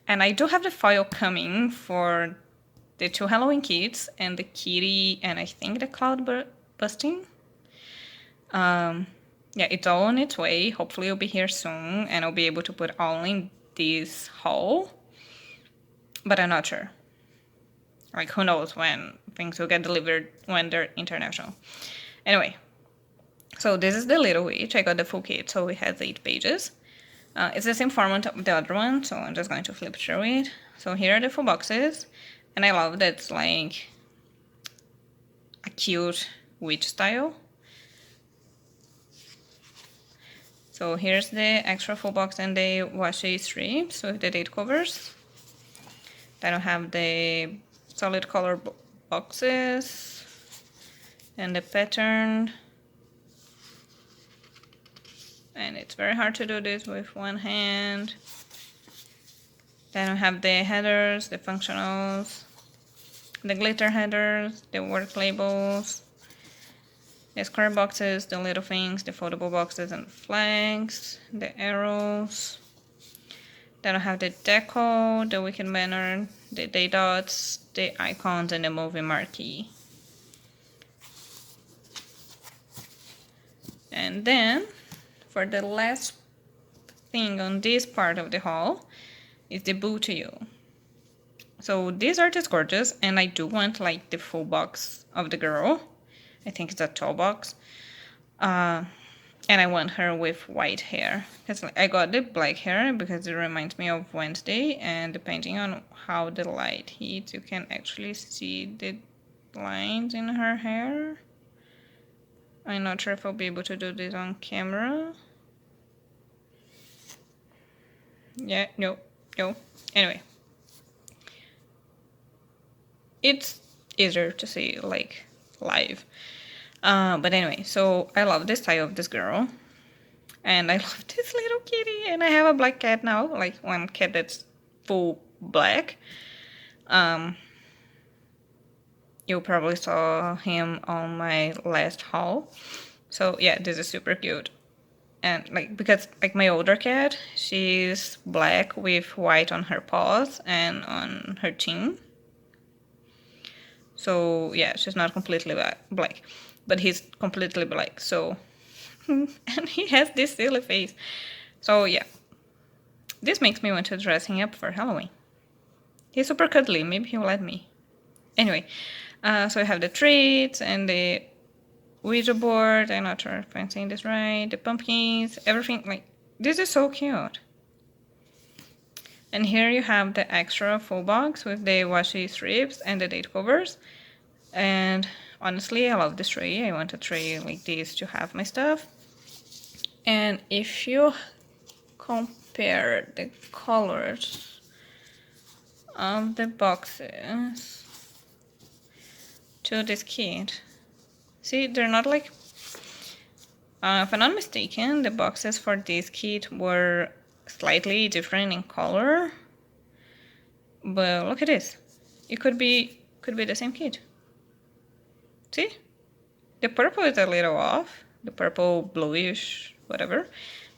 and I do have the foil coming for the 2 Halloween kits and the kitty and I think the cloud busting. Yeah, it's all on its way. Hopefully it'll be here soon and I'll be able to put all in this haul, but I'm not sure. Like, who knows when things will get delivered when they're international. Anyway, so this is the Little Witch. I got the full kit, so it has 8 pages. It's the same format of the other one, so I'm just going to flip through it. So here are the full boxes, and I love that it's like a cute witch style. So here's the extra full box and the washi strips with the date covers. Then I have the solid color boxes and the pattern. And it's very hard to do this with one hand. Then I have the headers, the functionals, the glitter headers, the work labels, the square boxes, the little things, the foldable boxes and flags, the arrows. Then I have the deco, the wicked banner, the day dots, the icons, and the movie marquee. And then, for the last thing on this part of the haul, is the Boo to You. So this art is gorgeous, and I do want like the full box of the girl. I think it's a tall box. And I want her with white hair. Because I got the black hair because it reminds me of Wednesday, and depending on how the light hits, you can actually see the lines in her hair. I'm not sure if I'll be able to do this on camera. Yeah, no. Anyway. It's easier to see like live. But anyway, so I love the style of this girl. And I love this little kitty. And I have a black cat now, like one cat that's full black. You probably saw him on my last haul. So yeah, this is super cute. And like, because like my older cat, she's black with white on her paws and on her chin. So yeah, she's not completely black, but he's completely black. So, and he has this silly face. So yeah, this makes me want to dress him up for Halloween. He's super cuddly. Maybe he'll let me. Anyway, so I have the treats and the Ouija board. I'm not sure if I'm saying this right. The pumpkins, everything. Like, this is so cute. And here you have the extra full box with the washi strips and the date covers. And honestly, I love this tray. I want a tray like this to have my stuff. And if you compare the colors of the boxes to this kit, see, they're not like, if I'm not mistaken, the boxes for this kit were slightly different in color, but look at this. It could be the same kit. See, the purple is a little off, the purple bluish whatever,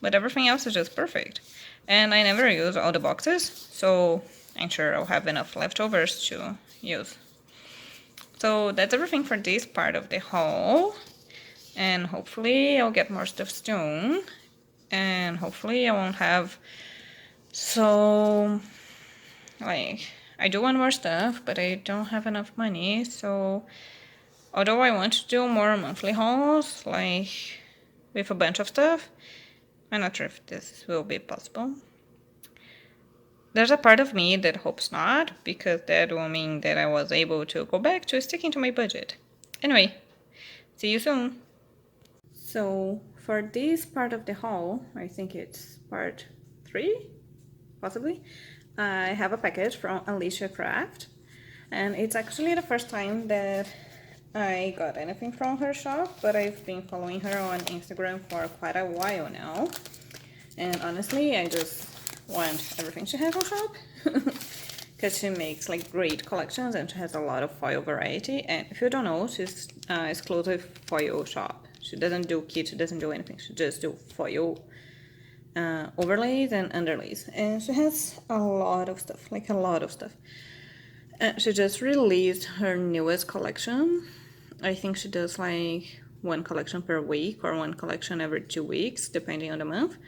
but everything else is just perfect. And I never use all the boxes, so I'm sure I'll have enough leftovers to use. So that's everything for this part of the haul, and hopefully I'll get more stuff soon, and hopefully I won't have so, like, I do want more stuff, but I don't have enough money, so although I want to do more monthly hauls, like with a bunch of stuff, I'm not sure if this will be possible. There's a part of me that hopes not, because that will mean that I was able to go back to sticking to my budget. Anyway, see you soon. So for this part of the haul, I think it's part 3, possibly, I have a package from Alicia Craft, and it's actually the first time that I got anything from her shop, but I've been following her on Instagram for quite a while now, and honestly I just want everything she has on shop because she makes like great collections and she has a lot of foil variety. And if you don't know, she's exclusive foil shop. She doesn't do kits, she doesn't do anything, she just do foil overlays and underlays, and she has a lot of stuff, like a lot of stuff. She just released her newest collection. I think she does like one collection per week or one collection every 2 weeks, depending on the month.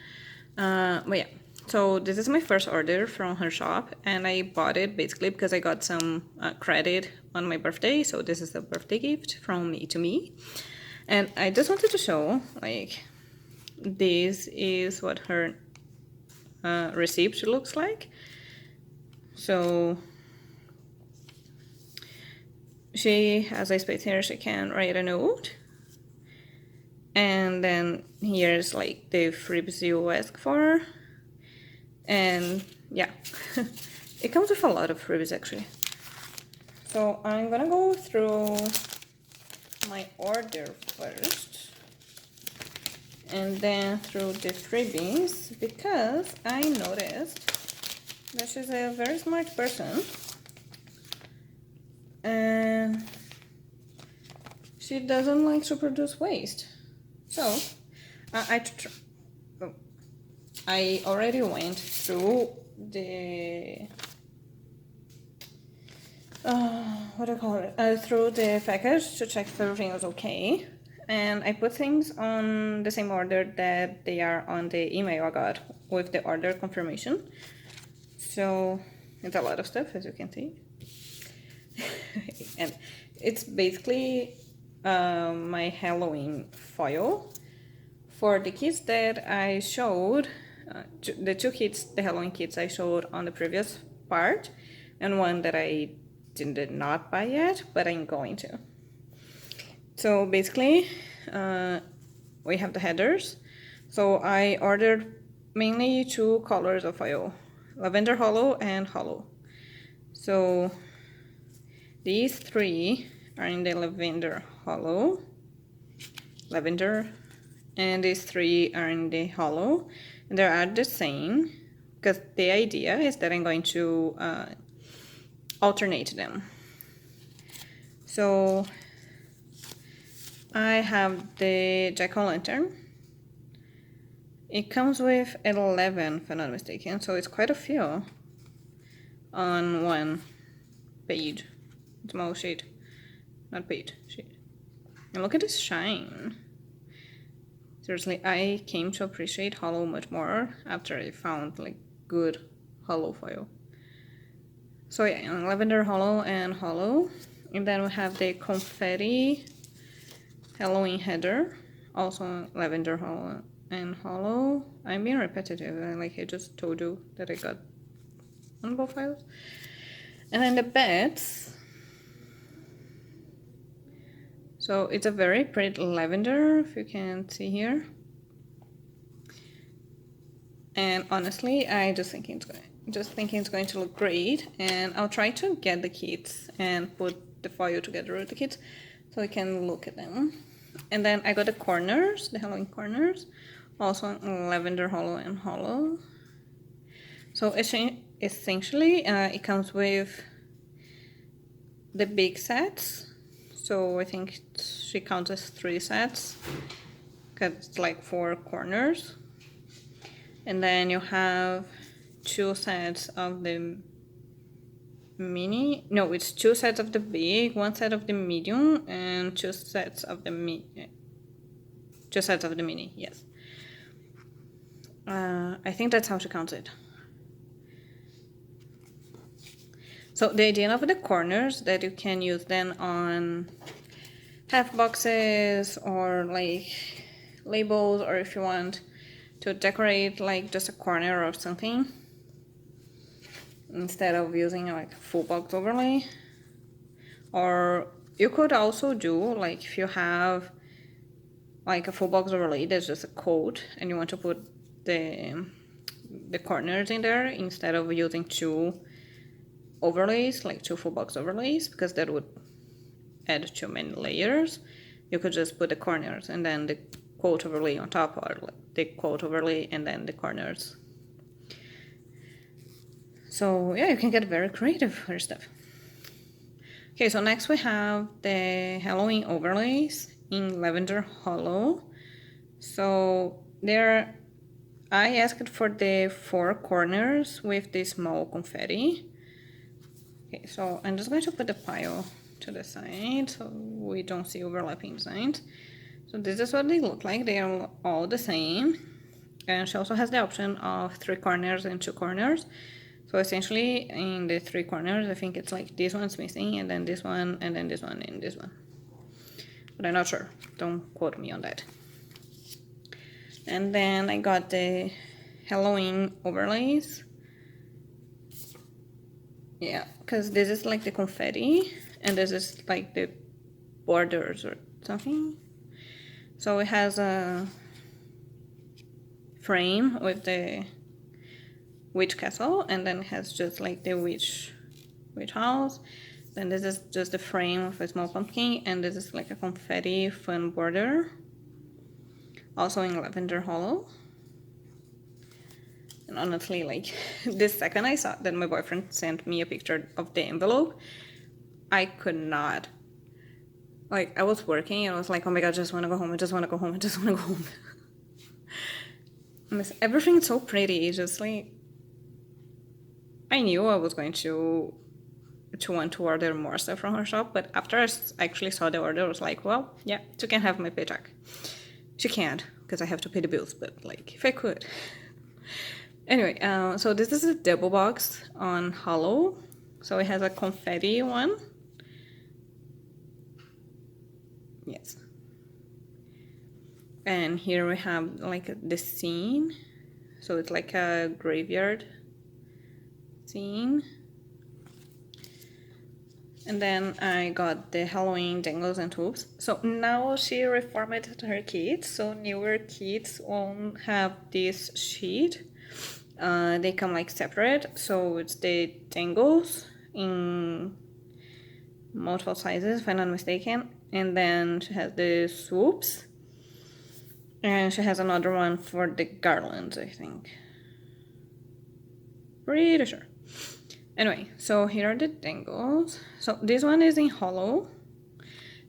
But yeah, so this is my first order from her shop, and I bought it basically because I got some credit on my birthday. So this is a birthday gift from me to me. And I just wanted to show, like, this is what her receipt looks like. So she has a space here, she can write a note. And then here's like the freebies you ask for. And yeah, it comes with a lot of freebies actually. So I'm gonna go through my order first and then through the freebies, because I noticed that she's a very smart person and she doesn't like to produce waste. So I already went through the what do I call it? Through the package to check if everything was okay, and I put things on the same order that they are on the email I got with the order confirmation. So it's a lot of stuff, as you can see. And it's basically my Halloween foil for the kits that I showed, the 2 kits, the Halloween kits I showed on the previous part, and one that I did not buy yet, but I'm going to. So basically, we have the headers. So I ordered mainly 2 colors of foil, lavender hollow and hollow. So these 3 are in the lavender hollow, and these 3 are in the hollow, and they are the same because the idea is that I'm going to alternate them. So I have the jack-o'-lantern. It comes with 11, if I'm not mistaken, so it's quite a few on one page, small sheet, not page, sheet. And look at this shine. Seriously, I came to appreciate hollow much more after I found like good hollow foil. So yeah, lavender hollow and hollow. And then we have the confetti Halloween heather, also lavender hollow and hollow. I'm being repetitive, like I just told you that I got on both files. And then the beds. So it's a very pretty lavender, if you can see here. And honestly, I just think it's going to look great. And I'll try to get the kits and put the foil together with the kits so we can look at them. And then I got the corners, the Halloween corners, also lavender hollow and hollow. So essentially, it comes with the big sets. So I think she counts as 3 sets because it's like 4 corners. And then you have 2 sets of the mini. No, it's 2 sets of the big, 1 set of the medium, and 2 sets of the mini. 2 sets of the mini, yes. I think that's how she counts it. So the idea of the corners that you can use them on half boxes or like labels, or if you want to decorate like just a corner or something instead of using like a full box overlay. Or you could also do like if you have like a full box overlay that's just a code and you want to put the corners in there instead of using 2 overlays, like 2 full box overlays, because that would add too many layers. You could just put the corners and then the quote overlay on top, or the quote overlay and then the corners. So yeah, you can get very creative for your stuff. Okay, so next we have the Halloween overlays in lavender hollow. So there, I asked for the 4 corners with the small confetti. Okay, so I'm just going to put the pile to the side so we don't see overlapping designs. So this is what they look like. They are all the same. And she also has the option of 3 corners and 2 corners. So essentially in the 3 corners, I think it's like this one's missing, and then this one, and then this one, and this one. But I'm not sure. Don't quote me on that. And then I got the Halloween overlays. Yeah, because this is like the confetti, and this is like the borders or something. So it has a frame with the witch castle, and then it has just like the witch house. Then this is just the frame of a small pumpkin, and this is like a confetti fun border, also in lavender hollow. And honestly, like the second I saw that my boyfriend sent me a picture of the envelope, I could not. Like I was working and I was like, oh my god, I just want to go home. I just want to go home. I just want to go home. Everything's so pretty. Just like I knew I was going to want to order more stuff from her shop, but after I actually saw the order, I was like, well, yeah, she can have my paycheck. She can't because I have to pay the bills, but like if I could. Anyway, so this is a double box on hollow. So it has a confetti one. Yes. And here we have like the scene. So it's like a graveyard scene. And then I got the Halloween dangles and tubes. So now she reformatted her kits. So newer kits won't have this sheet. They come like separate. So it's the dangles in multiple sizes, if I'm not mistaken. And then she has the swoops. And she has another one for the garlands, I think. Pretty sure. Anyway, so here are the dangles. So this one is in hollow.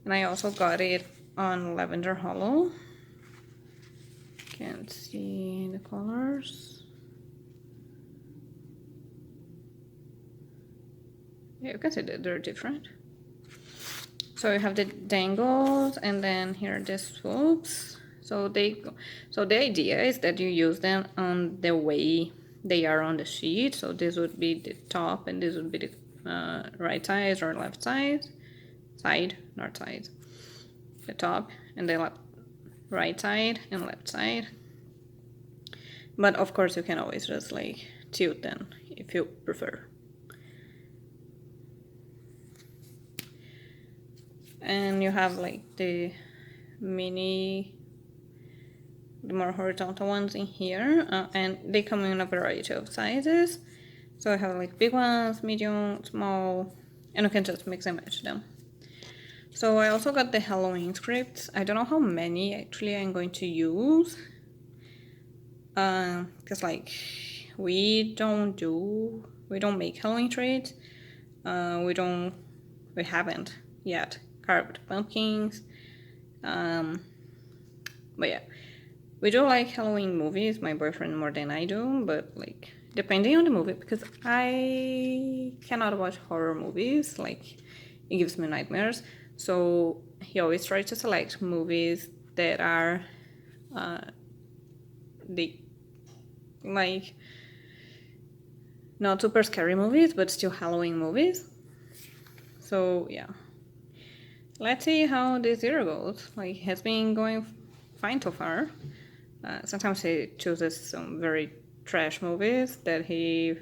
And I also got it on lavender hollow. Can't see the colors. Yeah, you can see that they're different. So you have the dangles, and then here are the swoops. So the idea is that you use them on the way they are on the sheet. So this would be the top, and this would be the right side or left side, north side. the top and the right side and left side. But of course you can always just like tilt them if you prefer. And you have like the more horizontal ones in here, and they come in a variety of sizes. So I have like big ones, medium, small, and you can just mix and match them. So I also got the Halloween scripts. I don't know how many actually I'm going to use, because like we don't make Halloween treats. We haven't yet carved pumpkins. But yeah, we do like Halloween movies, my boyfriend more than I do, but like depending on the movie, because I cannot watch horror movies, like it gives me nightmares. So he always tries to select movies that are like not super scary movies, but still Halloween movies. So yeah, let's see how this year goes. Like, it has been going fine so far. Sometimes he chooses some very trash movies that he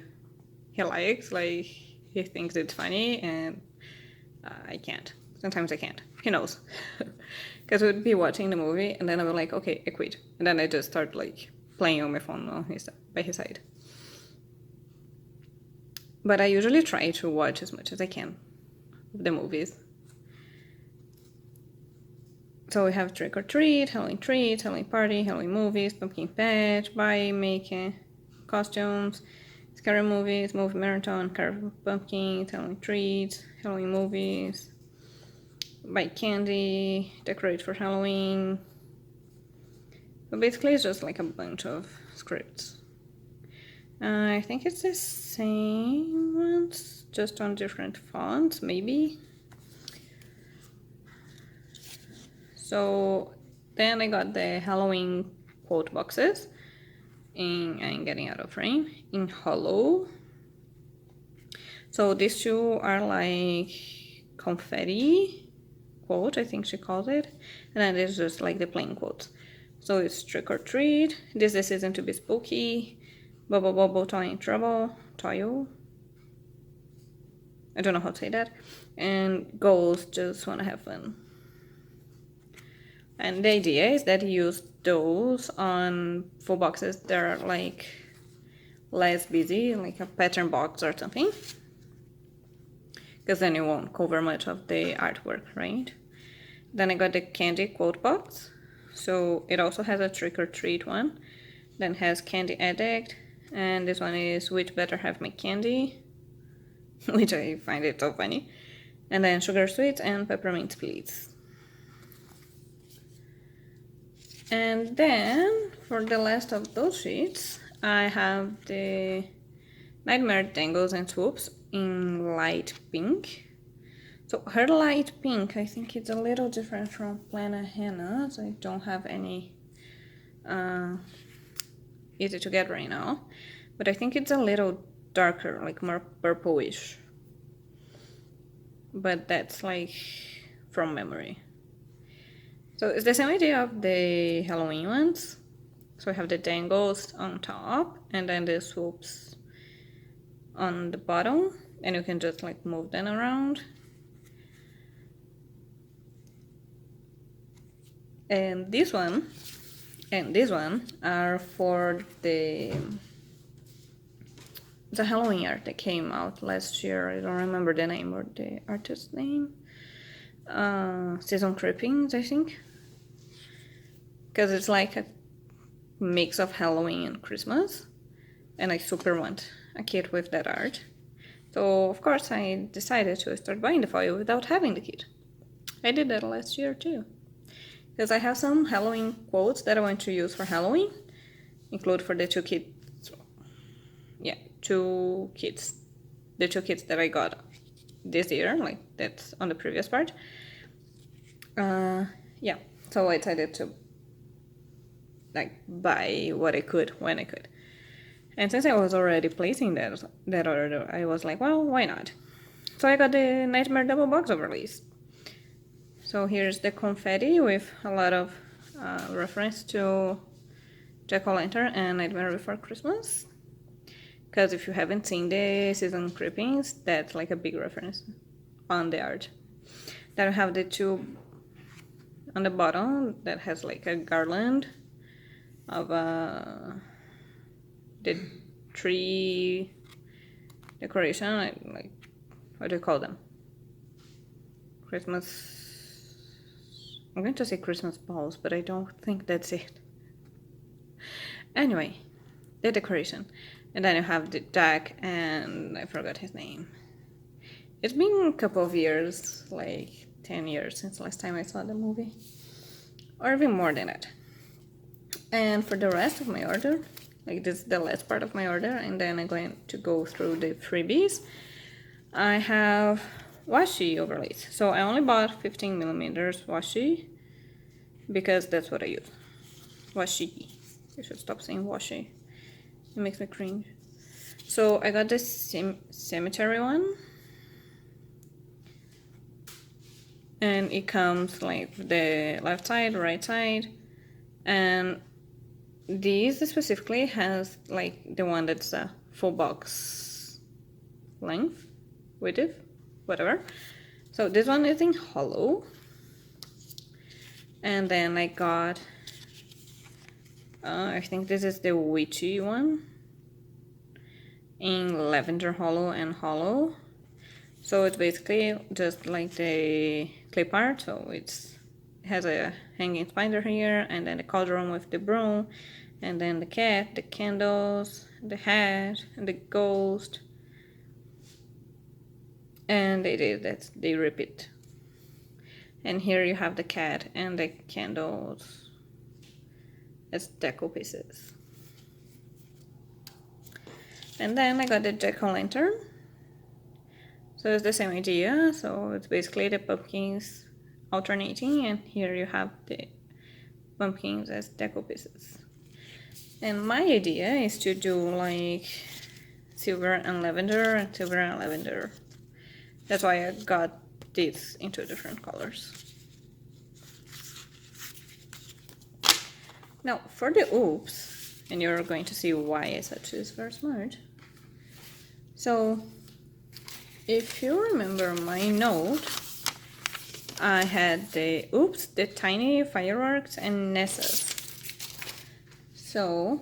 likes, like he thinks it's funny, and I can't. Sometimes I can't. He knows. Because we'd be watching the movie, and then I would like, okay, I quit. And then I just start like playing on my phone by his side. But I usually try to watch as much as I can of the movies. So we have Trick or Treat, Halloween Treats, Halloween Party, Halloween Movies, Pumpkin Patch, Buy, Make, Costumes, Scary Movies, Movie Marathon, Carve Pumpkins, Halloween Treats, Halloween Movies, Buy Candy, Decorate for Halloween. So basically it's just like a bunch of scripts. I think it's the same ones, just on different fonts, maybe. So then I got the Halloween quote boxes, and I'm getting out of frame, in hollow. So these two are like confetti quote, I think she calls it, and then there's just like the plain quotes. So it's Trick or Treat, this is season to be spooky, Bubble Bubble Toy in Trouble, Toyo, I don't know how to say that, and Goals Just Wanna Have Fun. And the idea is that you use those on full boxes that are like less busy, like a pattern box or something, because then you won't cover much of the artwork, right? Then I got the candy quote box. So it also has a Trick or Treat one, then has Candy Addict, and this one is Which Better Have My Candy, which I find it so funny, and then Sugar Sweets and Peppermint Please. And then for the last of those sheets, I have the Nightmare Tangles and Swoops in light pink. So her light pink, I think it's a little different from Plana Henna's. I don't have any easy to get right now, but I think it's a little darker, like more purplish. But that's like from memory. So it's the same idea of the Halloween ones. So we have the dangles on top and then the swoops on the bottom, and you can just like move them around. And this one and this one are for the Halloween art that came out last year. I don't remember the name or the artist's name. Season Creepings, I think. Because it's like a mix of Halloween and Christmas, and I super want a kit with that art. So of course I decided to start buying the foil without having the kit. I did that last year too, because I have some Halloween quotes that I want to use for Halloween, include for the two kits. Yeah, two kits. The two kits that I got this year, like that's on the previous part. Yeah, so I decided to like buy what I could when I could. And since I was already placing that order, I was like, well, why not? So I got the Nightmare Double Box Overlays. So here's the confetti with a lot of reference to Jack-o'-lantern and Nightmare Before Christmas. Because if you haven't seen the season clippings, that's like a big reference on the art. Then we have the two on the bottom that has like a garland of the tree decoration, like what do you call them? Christmas. I'm going to say Christmas balls, but I don't think that's it. Anyway, the decoration. And then you have the Jack, and I forgot his name. It's been a couple of years, like 10 years since last time I saw the movie. Or even more than that. And for the rest of my order, like this is the last part of my order, and then I'm going to go through the freebies. I have washi overlays. So I only bought 15 millimeters washi because that's what I use. Washi. I should stop saying washi. It makes me cringe. So I got this cemetery one. And it comes like the left side, right side. And this specifically has like the one that's a full box length, width, whatever. So this one is in hollow. And then I got, I think this is the witchy one in lavender hollow and hollow. So it's basically just like the clip art. So it has a hanging spider here, and then the cauldron with the broom, and then the cat, the candles, the hat, and the ghost. And they repeat. And here you have the cat and the candles as deco pieces. And then I got the jack-o'-lantern. So it's the same idea. So it's basically the pumpkins alternating, and here you have the pumpkins as deco pieces. And my idea is to do like silver and lavender and silver and lavender. That's why I got these in two different colors. Now for the oops, and you're going to see why I said this very smart. So if you remember my note, I had the oops, the tiny fireworks, and Nessas. So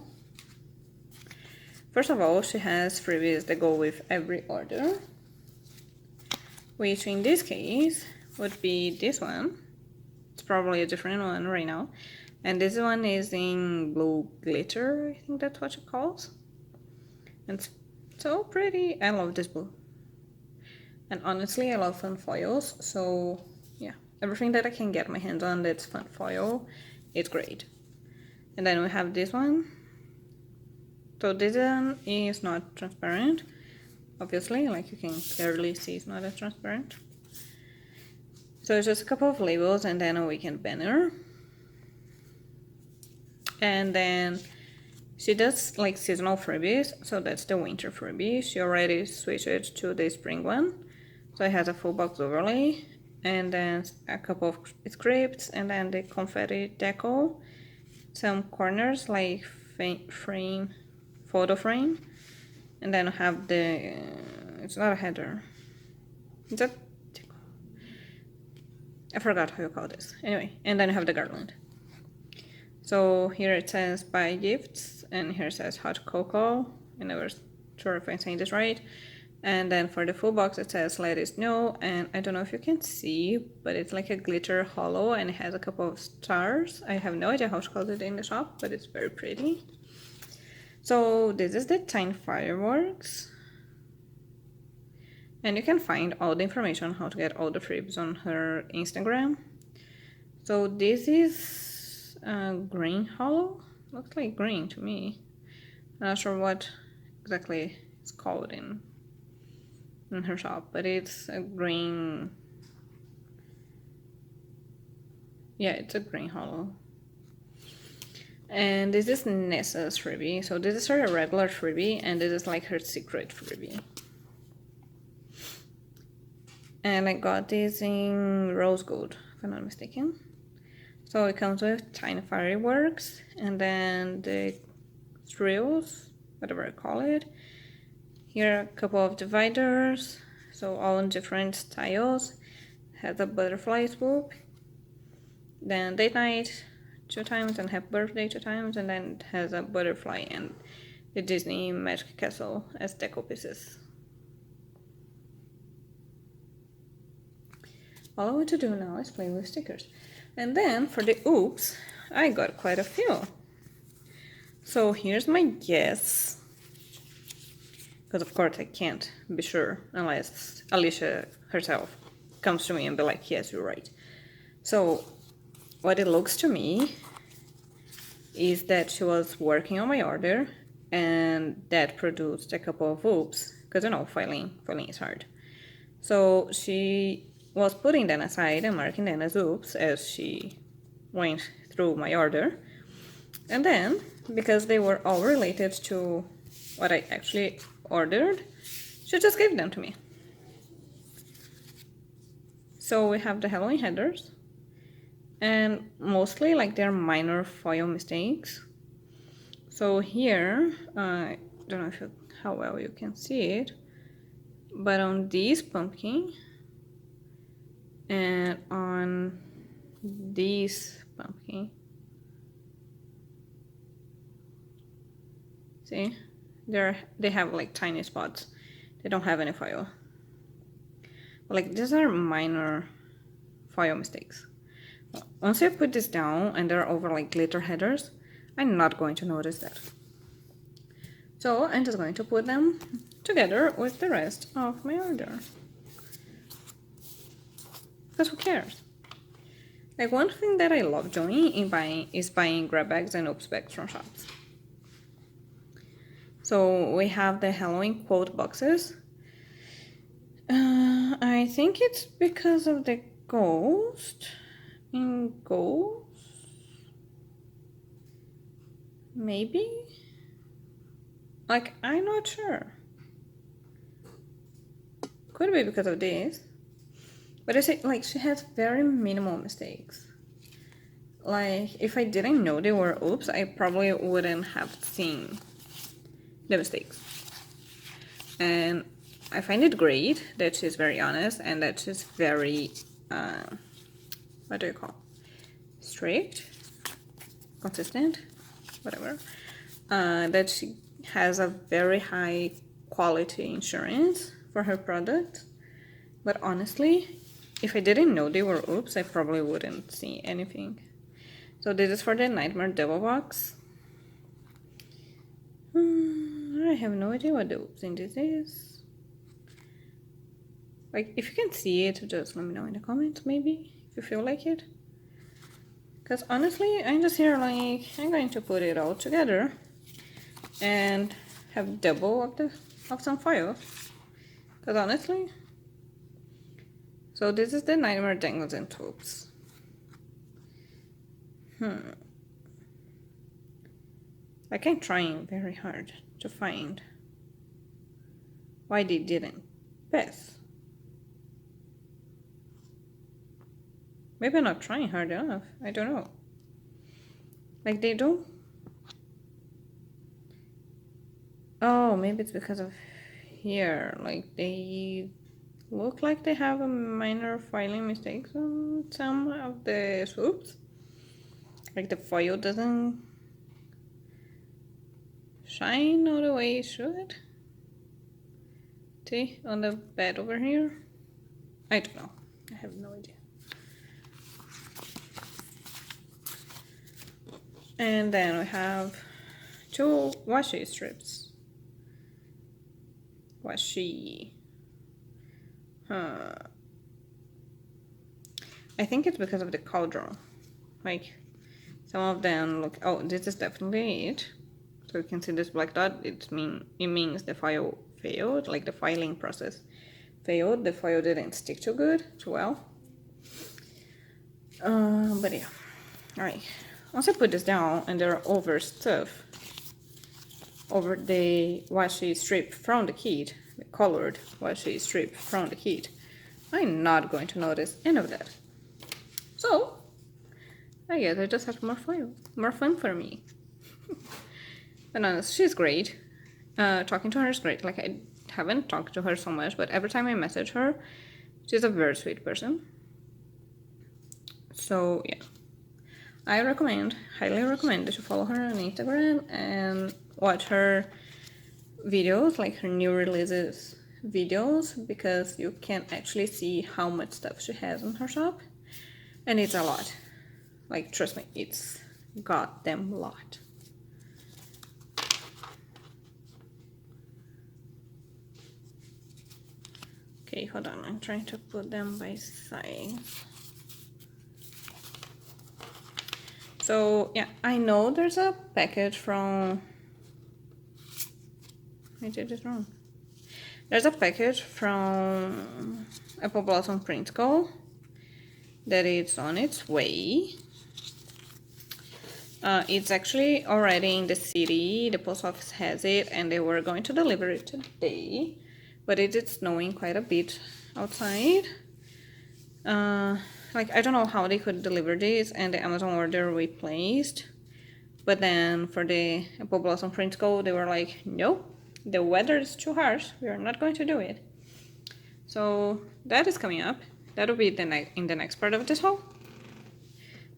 first of all, she has freebies that go with every order, which in this case would be this one. It's probably a different one right now. And this one is in blue glitter, I think that's what it calls. And it's so pretty. I love this blue. And honestly, I love fun foils. So yeah, everything that I can get my hands on that's fun foil, it's great. And then we have this one. So this one is not transparent, obviously, like you can clearly see it's not as transparent. So it's just a couple of labels and then a weekend banner. And then she does like seasonal freebies, so that's the winter freebie. She already switched it to the spring one. So it has a full box overlay, and then a couple of scripts, and then the confetti deco, some corners like frame, photo frame, and then I have the, it's not a header, it's a, I forgot how you call this. Anyway, and then I have the garland. So here it says buy gifts, and here it says hot cocoa. I'm never sure if I'm saying this right. And then for the full box it says let us know, and I don't know if you can see, but it's like a glitter hollow and it has a couple of stars. I have no idea how to call it in the shop, but it's very pretty. So this is the tiny fireworks. And you can find all the information on how to get all the freebies on her Instagram. So this is green hollow. Looks like green to me. I'm not sure what exactly it's called in her shop, but it's a green. Yeah, it's a green hollow. And this is Nessa's freebie. So this is her regular freebie, and this is like her secret freebie. And I got this in rose gold, if I'm not mistaken. So it comes with tiny fireworks and then the thrills, whatever I call it. Here are a couple of dividers, so all in different styles. Has a butterfly swoop, then date night 2 times and happy birthday 2 times, and then it has a butterfly and the Disney Magic Castle as deco pieces. All I want to do now is play with stickers. And then for the oops, I got quite a few. So here's my guess. Because of course I can't be sure unless Alicia herself comes to me and be like, yes, you're right. So what it looks to me is that she was working on my order and that produced a couple of oops, because you know, filing is hard. So she was putting them aside and marking them as oops as she went through my order. And then, because they were all related to what I actually ordered, she just gave them to me. So we have the Halloween headers, and mostly like they're minor foil mistakes. So here, I don't know how well you can see it, but on this pumpkin and on this pumpkin, see, they have like tiny spots. They don't have any foil. But like these are minor foil mistakes. Once I put this down and they're over like glitter headers, I'm not going to notice that. So I'm just going to put them together with the rest of my order. Because who cares? Like one thing that I love doing is buying grab bags and oops bags from shops. So we have the Halloween quote boxes. I think it's because of the ghost in ghost. Maybe? Like, I'm not sure. Could be because of this. But I say, like, she has very minimal mistakes. Like, if I didn't know they were oops, I probably wouldn't have seen the mistakes. And I find it great that she's very honest and that she's very, what do you call it? Strict? Consistent? Whatever. That she has a very high quality insurance for her product. But honestly, if I didn't know they were oops, I probably wouldn't see anything. So this is for the Nightmare Devil box. I have no idea what the oops in this is. Like, if you can see it, just let me know in the comments, maybe, if you feel like it. Because honestly, I'm just here like, I'm going to put it all together and have double of some foil. Because honestly, so this is the Nightmare Dangles and Tubes. Like I'm trying very hard to find why they didn't pass. Maybe I'm not trying hard enough. I don't know. Like they don't. Oh, maybe it's because of here. Like they look like they have a minor filing mistakes on some of the swoops. Like the foil doesn't shine all the way it should. See, on the bed over here? I don't know. I have no idea. And then we have 2 washi strips. Washi. I think it's because of the cauldron. Like, some of them look... Oh, this is definitely it. So you can see this black dot. It means the file failed. Like, the filing process failed. The foil didn't stick too well. But yeah. Alright. Once I put this down and there are over the washi strip from the kit, the colored washi strip from the kit, I'm not going to notice any of that. So, I guess I just have more fun for me. But honest, she's great. Talking to her is great. Like, I haven't talked to her so much, but every time I message her, she's a very sweet person. So, yeah. I highly recommend that you follow her on Instagram and watch her videos, like her new releases videos, because you can actually see how much stuff she has in her shop. And it's a lot. Like, trust me, it's goddamn lot. Okay, hold on, I'm trying to put them by size. So, yeah, I know there's a package from... I did it wrong. There's a package from Apple Blossom Print Co. that it's on its way. It's actually already in the city. The post office has it, and they were going to deliver it today. But it is snowing quite a bit outside. Like, I don't know how they could deliver this, and the Amazon order we placed. But then for the Apple Blossom Print Co, they were like, nope, the weather is too harsh. We are not going to do it. So that is coming up. That will be in the next part of this haul.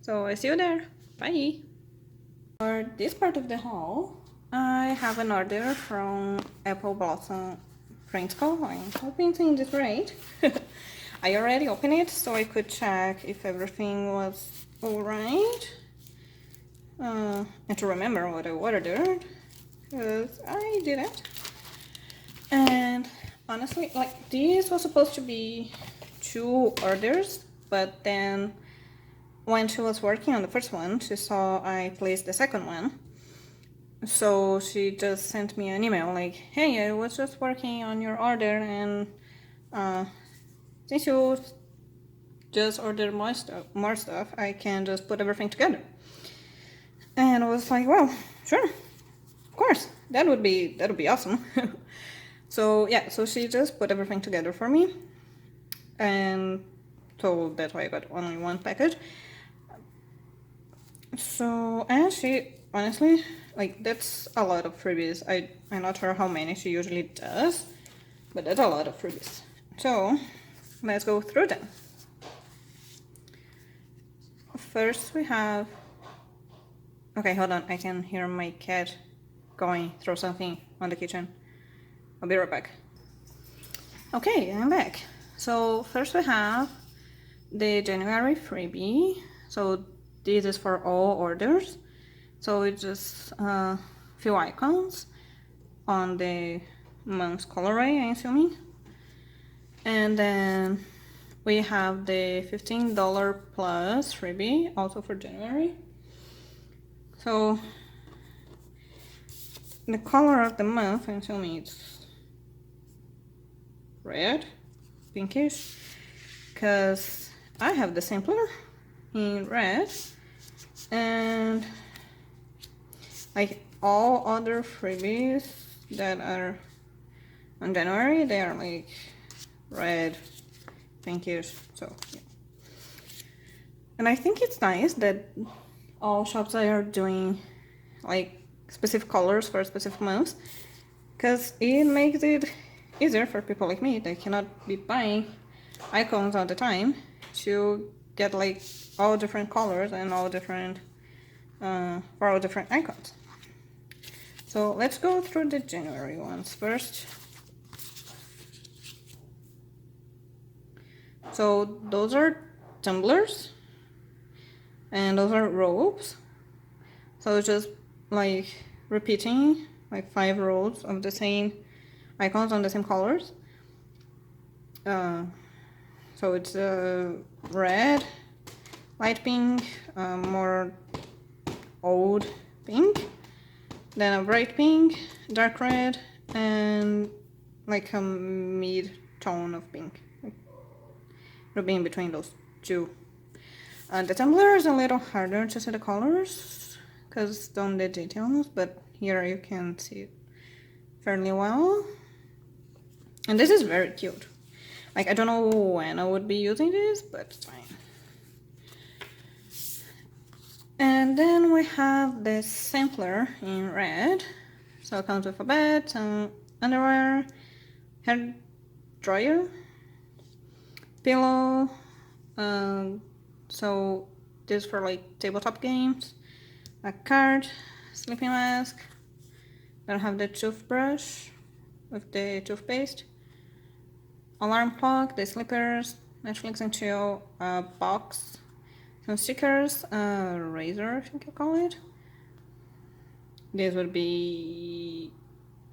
So I see you there. Bye. For this part of the haul, I have an order from Apple Blossom Print Co. I'm hoping to this right. I already opened it so I could check if everything was alright. And to remember what I ordered, because I didn't. And honestly, like, this was supposed to be 2 orders, but then when she was working on the first one, she saw I placed the second one. So she just sent me an email like, hey, I was just working on your order, and since you just ordered more stuff, I can just put everything together. And I was like, well, sure, of course, that would be awesome. So yeah, so she just put everything together for me, and so that's why I got only 1 package. So, and she honestly, like, that's a lot of freebies. I'm not sure how many she usually does, but that's a lot of freebies. So let's go through them. First we have, okay, hold on, I can hear my cat going through something on the kitchen. I'll be right back. Okay, I'm back. So first we have the January freebie. So this is for all orders. So it's just a few icons on the month's colorway, I'm assuming. And then we have the $15 plus freebie, also for January. So the color of the month, I'm assuming it's red, pinkish, because I have the sampler in red, and like all other freebies that are on January, they are like red, pinkish, so yeah. And I think it's nice that all shops are doing like specific colors for specific months, because it makes it easier for people like me that cannot be buying icons all the time to get like all different colors and all different for all different icons. So let's go through the January ones first. So those are tumblers, and those are ropes. So just like repeating like 5 rows of the same icons on the same colors. So it's red, light pink, more old pink, then a bright pink, dark red, and like a mid tone of pink. Ruby in between those 2. The tumbler is a little harder to see the colors because on the details, but here you can see it fairly well. And this is very cute. Like, I don't know when I would be using this, but it's fine. And then we have this sampler in red. So it comes with a bed, some underwear, hair dryer, pillow, so this for like tabletop games, a card, sleeping mask, then I have the toothbrush with the toothpaste, alarm clock, the slippers, Netflix and chill, a box, some stickers, a razor, I think you call it. This would be,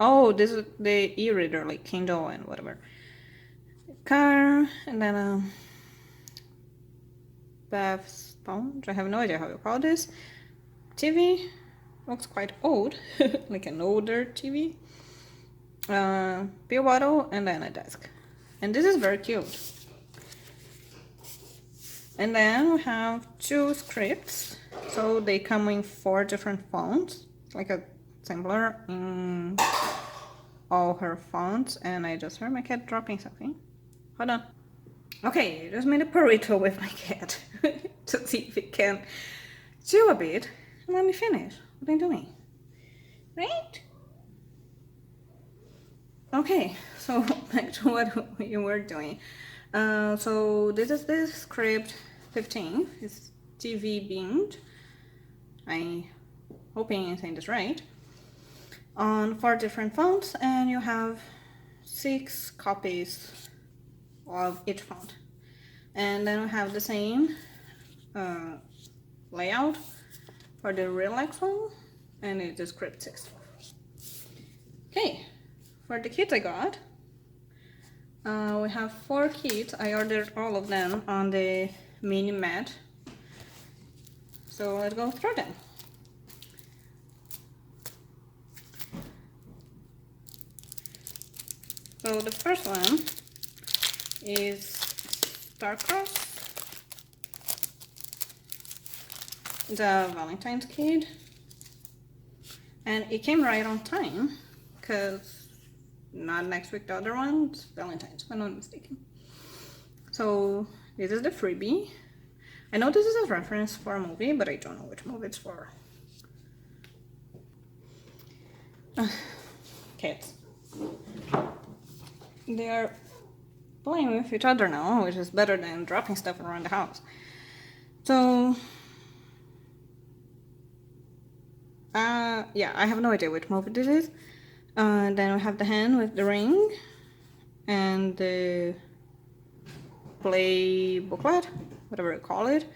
oh, this is the e-reader, like Kindle and whatever. Car, and then a bath sponge. I have no idea how you call this. TV, looks quite old, like an older TV. Pill bottle, and then a desk. And this is very cute. And then we have 2 scripts. So they come in 4 different fonts, like a sampler in all her fonts. And I just heard my cat dropping something. Hold on. Okay, I just made a burrito with my cat to see if it can chew a bit. And let me finish. What are you doing? Right? Okay, so back to what you were doing. So this is the script 15. It's TV Beamed. I hoping I'm saying this right. On 4 different fonts, and you have 6 copies of each font. And then we have the same layout for the Relax one, and it's the script 6. Okay, for the kits I got, we have 4 kits. I ordered all of them on the mini mat. So let's go through them. So the first one is Starcross, the Valentine's kit, and it came right on time because not next week the other one, it's Valentine's if I'm not mistaken. So this is the freebie. I know this is a reference for a movie, but I don't know which movie it's for. Cats. They are playing with each other now, which is better than dropping stuff around the house. So, yeah, I have no idea which movie this is. Then we have the hand with the ring and the play booklet, whatever you call it,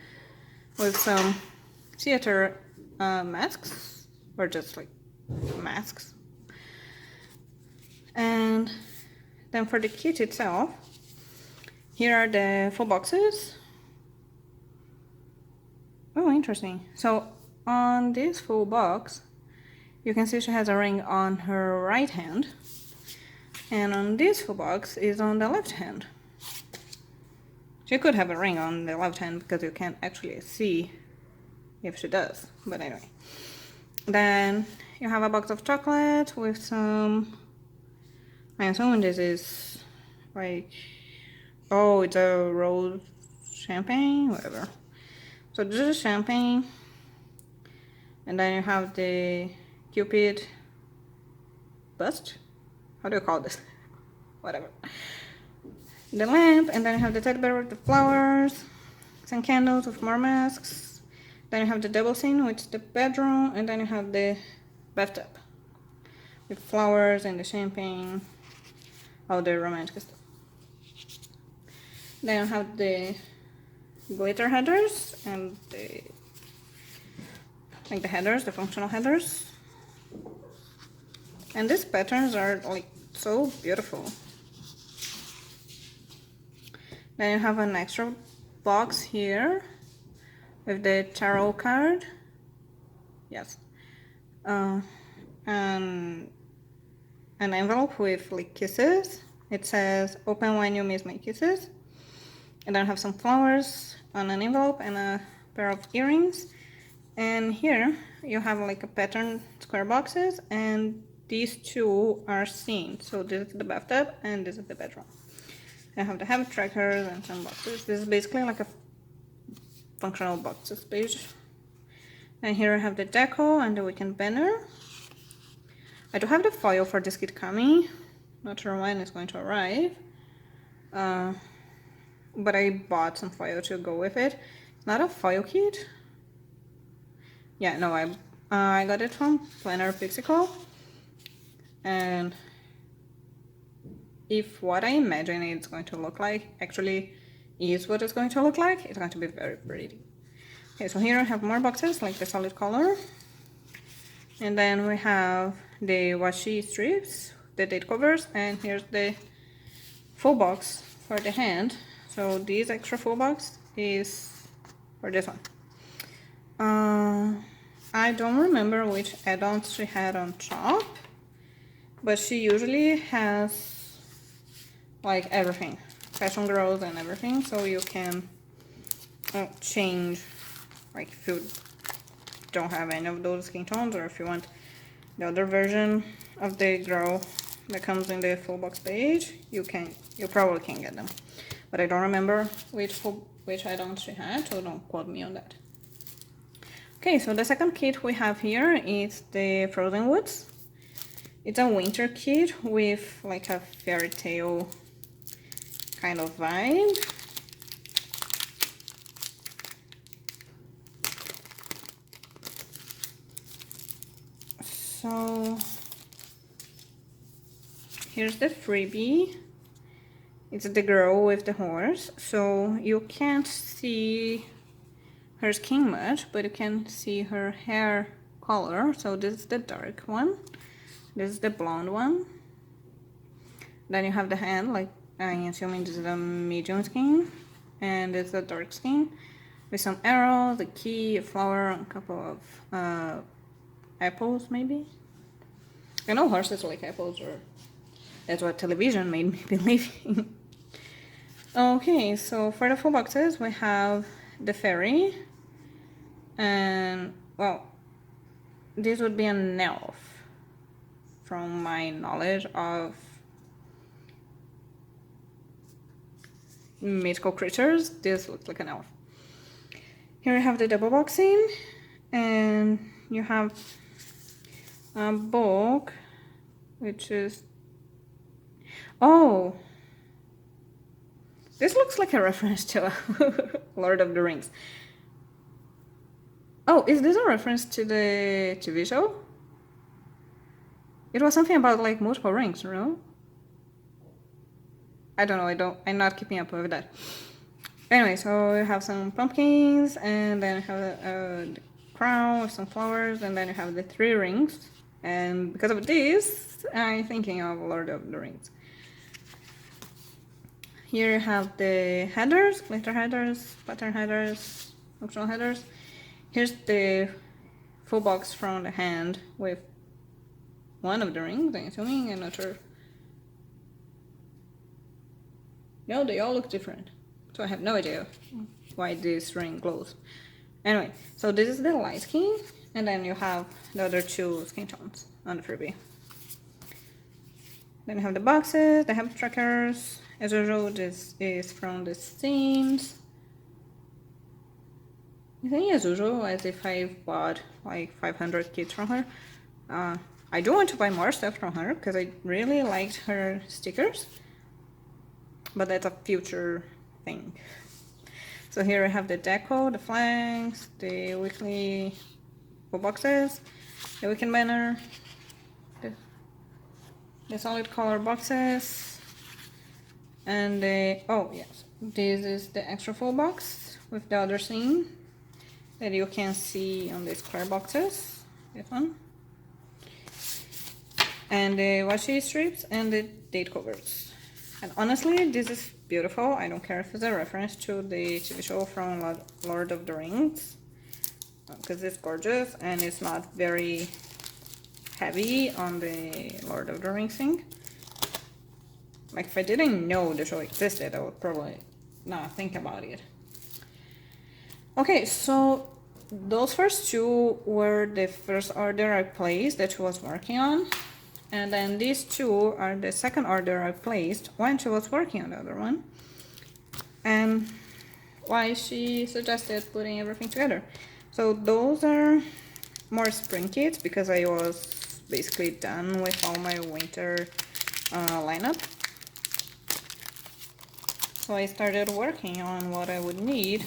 with some theater masks, or just like masks. And then for the kit itself, here are the full boxes. Oh, interesting. So on this full box, you can see she has a ring on her right hand, and on this full box is on the left hand. She could have a ring on the left hand because you can't actually see if she does, but anyway. Then you have a box of chocolate with some, I'm assuming this is like, oh, it's a rose champagne, whatever. So this is champagne, and then you have the Cupid bust. How do you call this? Whatever. The lamp, and then you have the teddy bear with the flowers, some candles with more masks. Then you have the double scene, which is the bedroom, and then you have the bathtub with flowers and the champagne, all the romantic stuff. Then you have the glitter headers and the, like the headers, the functional headers. And these patterns are like so beautiful. Then you have an extra box here with the tarot card. Yes. And an envelope with like kisses. It says, "Open when you miss my kisses." And then I have some flowers on an envelope and a pair of earrings. And here you have like a pattern square boxes, and these 2 are seen. So this is the bathtub and this is the bedroom. I have the habit trackers and some boxes. This is basically like a functional boxes page. And here I have the deco and the weekend banner. I do have the foil for this kit coming. Not sure when it's going to arrive. But I bought some foil to go with it. It's not a foil kit. Yeah, no, I got it from Planner Pixie. And if what I imagine it's going to look like actually is what it's going to look like, it's going to be very pretty. Okay, so here I have more boxes like the solid color. And then we have the washi strips, the date covers, and here's the full box for the hand. So this extra full box is for this one. I don't remember which add-ons she had on top, but she usually has like everything, fashion girls and everything, so you can change, like if you don't have any of those skin tones, or if you want the other version of the girl that comes in the full box page, you probably can get them, but I don't remember which add-ons she had, so don't quote me on that. Okay, so the second kit we have here is the Frozen Woods. It's a winter kit with like a fairy tale kind of vibe. So here's the freebie. It's the girl with the horse. So you can't see her skin much, but you can see her hair color. So this is the dark one. This is the blonde one. Then you have the hand, like I'm assuming this is a medium skin, and it's a dark skin with some arrows, a key, a flower, a couple of apples maybe. I know horses like apples, or that's what television made me believe in. Okay, so for the full boxes we have the fairy, and well, this would be an elf from my knowledge of mythical creatures. This looks like an elf. Here we have the double boxing, and you have a book, which is, oh, this looks like a reference to Lord of the Rings. Oh, is this a reference to the TV show? It was something about like multiple rings, no? I don't know, I'm not keeping up with that. Anyway, so we have some pumpkins, and then we have a crown with some flowers, and then you have the 3 rings. And because of this, I'm thinking of Lord of the Rings. Here you have the headers, glitter headers, pattern headers, optional headers. Here's the full box from the hand with one of the rings, I'm assuming, I'm not sure. No, they all look different. So I have no idea why this ring glows. Anyway, so this is the light skin, and then you have the other 2 skin tones on the freebie. Then you have the boxes, the habit trackers. As usual, this is from the Sims. I think as usual, as if I've bought like 500 kits from her. I do want to buy more stuff from her because I really liked her stickers, but that's a future thing. So here I have the deco, the flags, the weekly full boxes, the weekend banner, the solid color boxes, and the, oh yes, this is the extra full box with the other scene that you can see on the square boxes, this one, and the washi strips and the date covers. And honestly, this is beautiful. I don't care if it's a reference to the TV show from Lord of the Rings, because it's gorgeous and it's not very heavy on the Lord of the Rings thing. Like if I didn't know the show existed, I would probably not think about it. Okay, so those first 2 were the first order I placed that she was working on. And then these two are the second order I placed when she was working on the other one. And why she suggested putting everything together. So those are more spring kits because I was basically done with all my winter lineup. So I started working on what I would need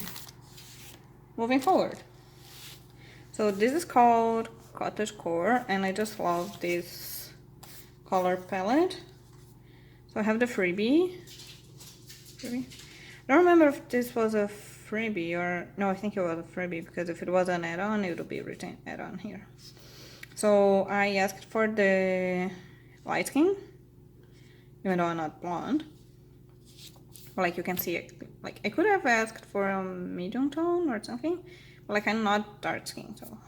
moving forward. So this is called Cottage Core, and I just love this color palette. So I have the freebie. I don't remember if this was a freebie or no, I think it was a freebie because if it was an add-on, it would be written add-on here. So I asked for the light skin, even though I'm not blonde. Like you can see, like I could have asked for a medium tone or something, but like I'm not dark skin, so.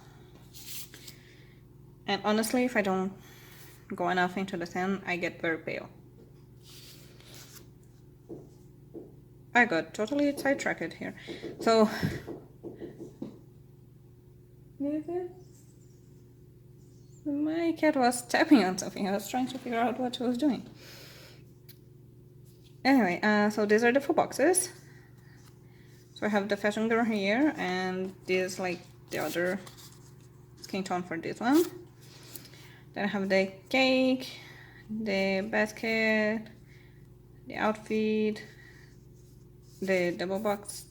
And honestly, if I don't go enough into the sun, I get very pale. I got totally sidetracked here. So my cat was tapping on something. I was trying to figure out what she was doing. Anyway, so these are the full boxes. So I have the fashion girl here, and this like the other skin tone for this one. Then I have the cake, the basket, the outfit, the double box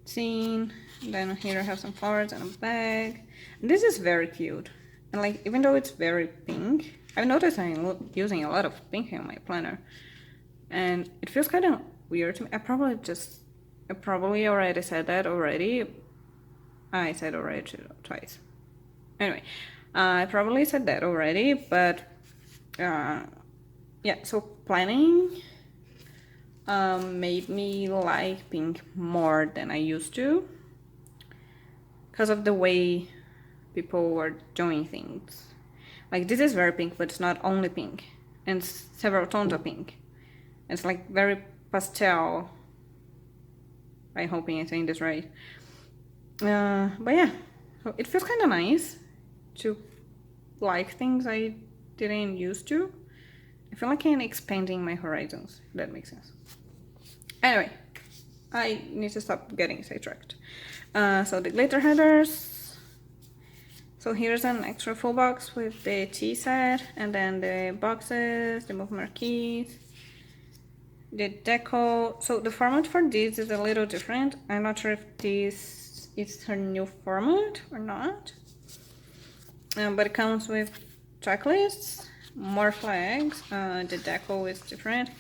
scene. Then here I have some flowers and a bag. This is very cute. And like, even though it's very pink, I've noticed I'm using a lot of pink in my planner. And it feels kind of weird to me. I probably already said that already. I said already twice. Anyway, I probably said that already, but yeah, so planning made me like pink more than I used to because of the way people were doing things. Like this is very pink, but it's not only pink, and several tones of pink. It's like very pastel. I'm hoping I'm saying this right. But yeah, so it feels kind of nice to like things I didn't used to. I feel like I'm expanding my horizons, if that makes sense. Anyway, I need to stop getting sidetracked. So the glitter headers. So here's an extra full box with the tea set, and then the boxes, the move marquees, the deco. So the format for this is a little different. I'm not sure if this is her new format or not. But it comes with checklists, more flags. The deco is different,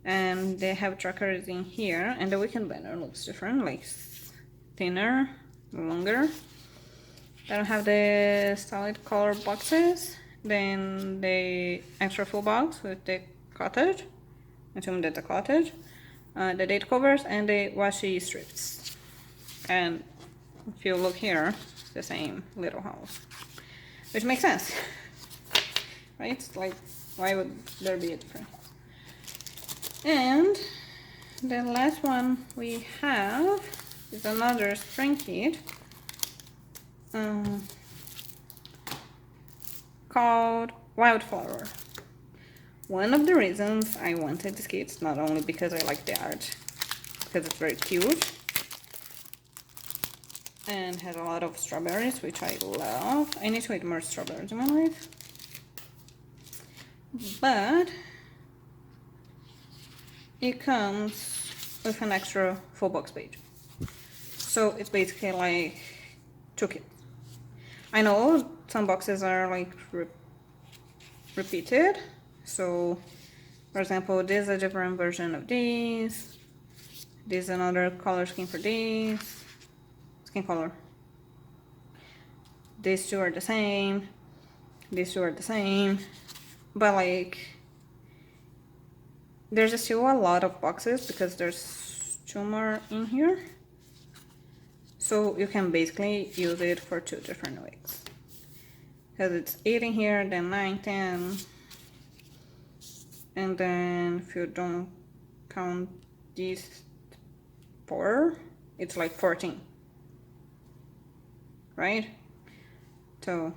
and they have trackers in here. And the weekend banner looks different, like thinner, longer. Then I have the solid color boxes. Then the extra full box with the cottage. I assume that's a cottage. The date covers and the washi strips. And if you look here, it's the same little house. Which makes sense, right? Like, why would there be a difference? And the last one we have is another spring kit called Wildflower. One of the reasons I wanted this kit is not only because I like the art, because it's very cute and has a lot of strawberries, which I love. I need to eat more strawberries in my life. But it comes with an extra full box page. So it's basically like 2 kits. I know some boxes are like repeated. So, for example, this is a different version of these. This is another color scheme for these. Skin color. These two are the same. These two are the same. But like, there's still a lot of boxes because there's 2 more in here. So you can basically use it for 2 different weeks. Because it's 8 in here, then 9, 10. And then if you don't count these 4, it's like 14. Right? So,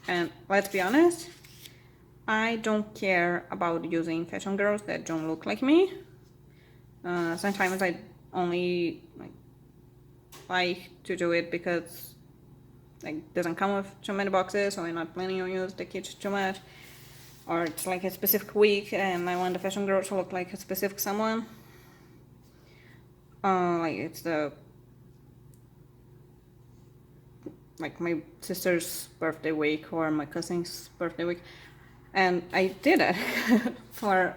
and let's be honest, I don't care about using fashion girls that don't look like me. Sometimes I only like to do it because doesn't come with too many boxes, so I'm not planning on use the kit too much. Or it's like a specific week and I want the fashion girl to look like a specific someone. Like it's my sister's birthday week or my cousin's birthday week, and I did it for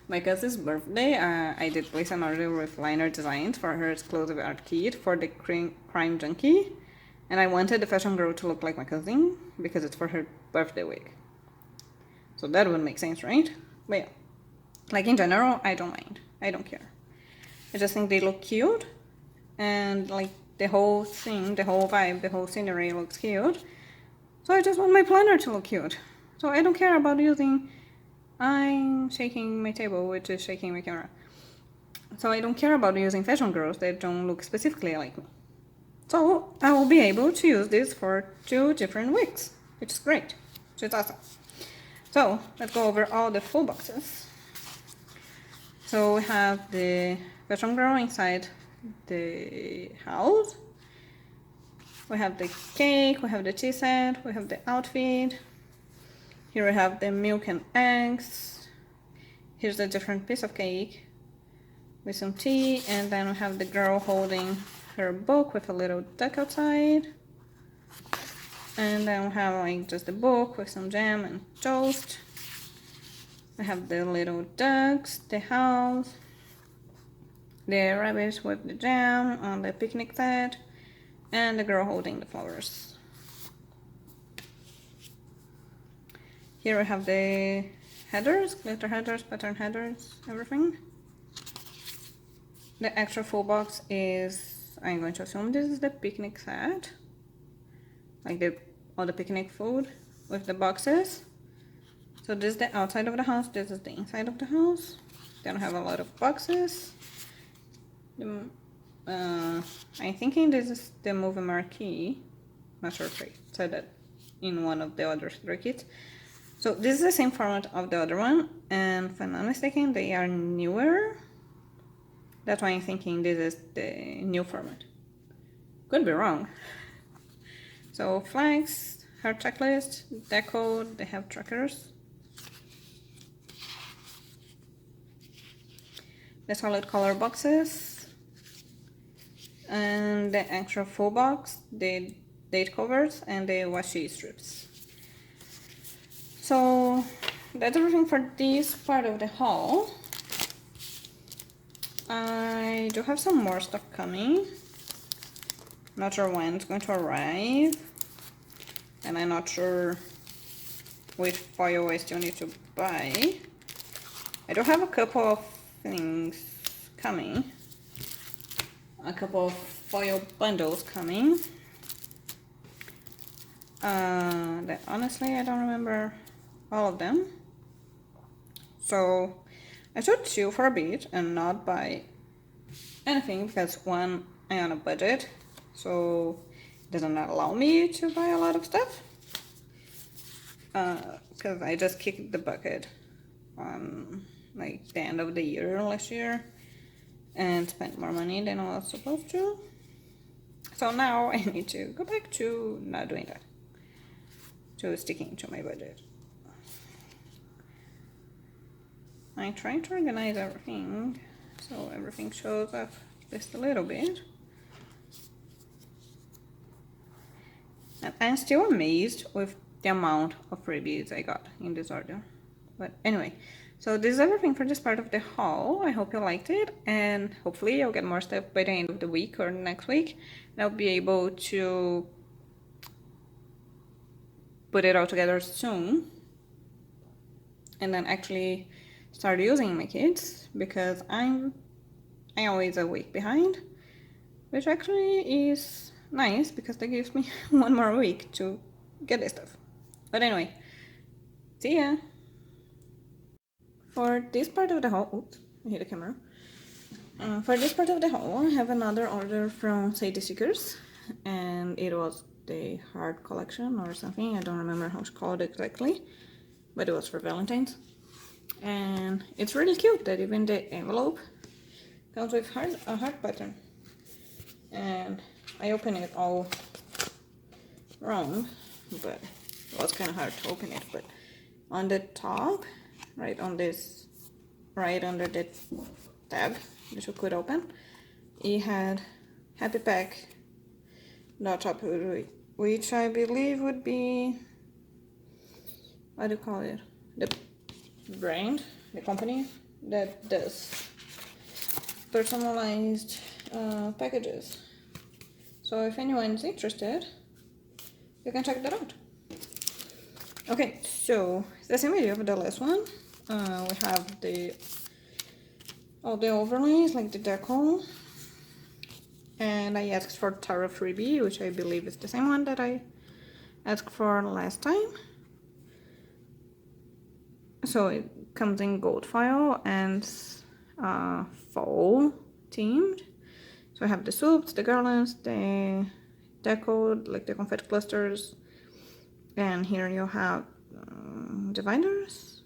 my cousin's birthday. I did place an order with Liner Designs for her exclusive art kit for the Crime Junkie, and I wanted the fashion girl to look like my cousin because it's for her birthday week. So that would make sense, right? But yeah, like in general, I don't mind. I don't care. I just think they look cute, and like the whole thing, the whole vibe, the whole scenery looks cute. So I just want my planner to look cute. So I don't care about using. I'm shaking my table, which is shaking my camera. So I don't care about using fashion girls that don't look specifically like me. So I will be able to use this for 2 different weeks, which is great, which is awesome. So let's go over all the full boxes. So we have the fashion girl inside the house. We have the cake, we have the tea set, we have the outfit. Here we have the milk and eggs. Here's a different piece of cake with some tea, and then we have the girl holding her book with a little duck outside. And then we have like just the book with some jam and toast. We have the little ducks, the house, the rabbits with the jam on the picnic set, and the girl holding the flowers. Here we have the headers, glitter headers, pattern headers, everything. The extra full box is, I'm going to assume this is the picnic set, like all the picnic food with the boxes. So this is the outside of the house, this is the inside of the house. They don't have a lot of boxes. I'm thinking this is the movie marquee. Not sure if I said that in one of the other 3 kits. So this is the same format of the other one, and if I'm not mistaken, they are newer. That's why I'm thinking this is the new format. Could be wrong. So flags, heart checklist, deco, they have trackers. The solid color boxes, and the extra full box, the date covers, and the washi strips. So that's everything for this part of the haul. I do have some more stuff coming. Not sure when it's going to arrive, and I'm not sure which foil I still need to buy. I do have a couple of things coming, a couple of foil bundles coming that honestly I don't remember all of them, so I should chill for a bit and not buy anything because one, I'm on a budget, so it doesn't allow me to buy a lot of stuff because I just kicked the bucket on like the end of the year last year and spent more money than I was supposed to. So now I need to go back to not doing that, to sticking to my budget. I try to organize everything so everything shows up just a little bit. And I'm still amazed with the amount of freebies I got in this order. But anyway, so this is everything for this part of the haul. I hope you liked it, and hopefully I'll get more stuff by the end of the week or next week, and I'll be able to put it all together soon and then actually start using my kits, because I'm always a week behind, which actually is nice because that gives me 1 more week to get this stuff. But anyway, see ya! For this part of the haul, oops, I hit the camera. For this part of the haul, I have another order from Sadie Stickers, and it was the Heart Collection or something. I don't remember how it's called exactly. but it was for Valentine's. And it's really cute that even the envelope comes with a heart pattern. And I opened it all wrong, but it was kind of hard to open it. But on the top, right on this, right under the tab that you could open, it had Happy Pack dot top, which I believe would be, what do you call it, the brand, the company that does personalized packages. So if anyone's interested, you can check that out. Okay, so it's the same idea of the last one. We have all the overlays, like the decal, and I asked for Tara Freebie, which I believe is the same one that I asked for last time. So it comes in gold foil and fall themed. So I have the soups, the garlands, the deco, like the confetti clusters, and here you have dividers,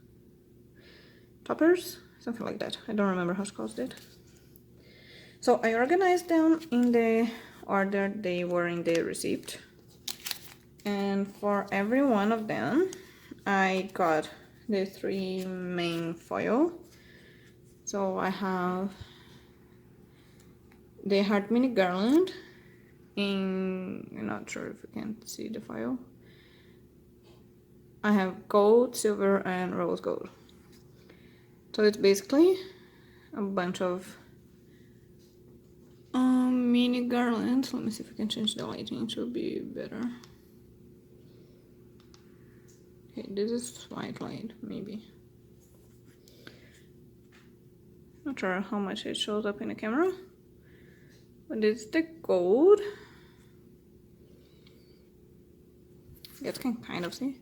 toppers, something like that. I don't remember how it's called it. So I organized them in the order they were in the receipt, and for every one of them I got the 3 main foil. So I have the Heart Mini Garland I'm not sure if you can see the foil. I have gold, silver, and rose gold. So it's basically a bunch of mini garlands. Let me see if I can change the lighting to be better. Okay, this is white light, maybe. Not sure how much it shows up in the camera, but it's the gold. You guys can kind of see.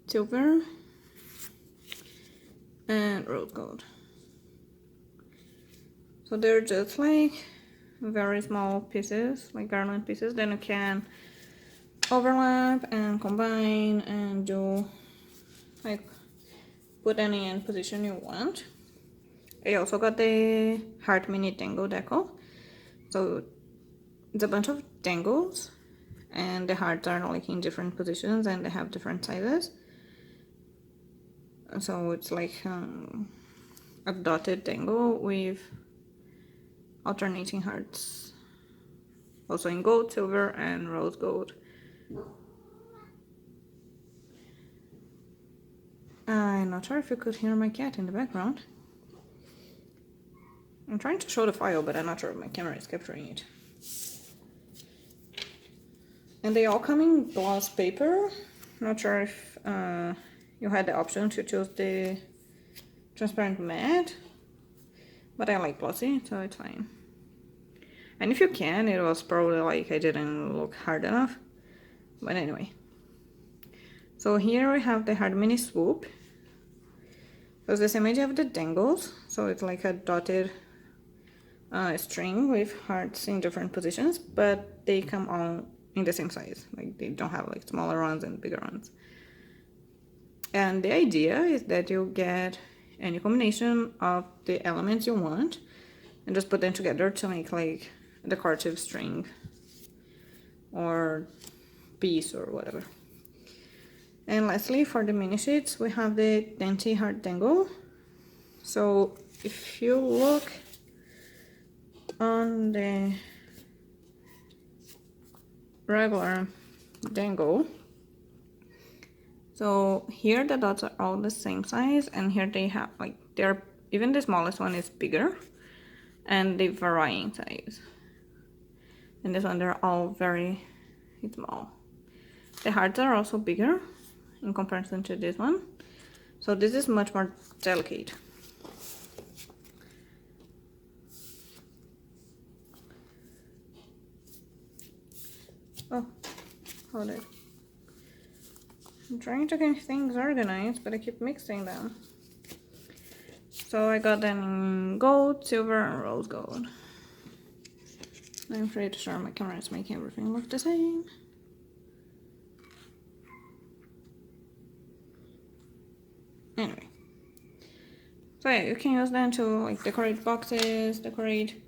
Silver and rose gold. So they're just like very small pieces, like garland pieces. Then you can overlap and combine and do like put any end position you want. I also got the Heart Mini Dangle Deco. So it's a bunch of dangles, and the hearts are like in different positions and they have different sizes. So it's like a dotted dangle with alternating hearts, also in gold, silver, and rose gold. I'm not sure if you could hear my cat in the background. I'm trying to show the file, but I'm not sure if my camera is capturing it. And they all come in gloss paper. Not sure if you had the option to choose the transparent matte, but I like glossy, so it's fine. And if you can, it was probably like I didn't look hard enough. But anyway. So here we have the Heart Mini Swoop. So it's the same idea of the dangles. So it's like a dotted string with hearts in different positions, but they come all in the same size. Like they don't have like smaller ones and bigger ones. And the idea is that you get any combination of the elements you want and just put them together to make like a decorative string or piece or whatever. And lastly, for the mini sheets, we have the Dainty Heart Dangle. So if you look on the regular dangle, so here the dots are all the same size, and here they have like they're even the smallest one is bigger, and they vary in size. And this one they're all very small. The hearts are also bigger in comparison to this one, so this is much more delicate. Oh, hold it. I'm trying to get things organized, but I keep mixing them. So I got them in gold, silver, and rose gold. I'm pretty sure my camera is making everything look the same. So yeah, you can use them to like decorate boxes, decorate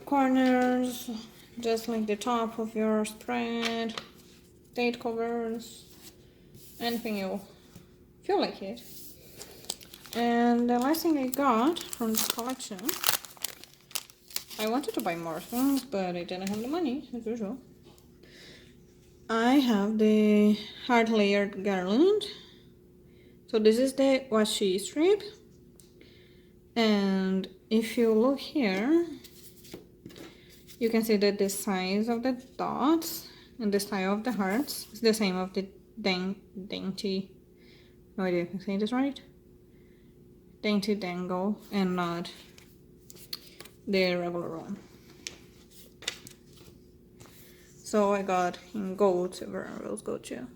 corners, just like the top of your spread, date covers, anything you feel like it. And the last thing I got from this collection, I wanted to buy more things, but I didn't have the money, as usual. I have the heart layered garland. So this is the washi strip. And if you look here, you can see that the size of the dots and the style of the hearts is the same of the dainty, no idea if I say this right, dainty dangle, and not the regular one. So I got in gold, silver, and rose gold too.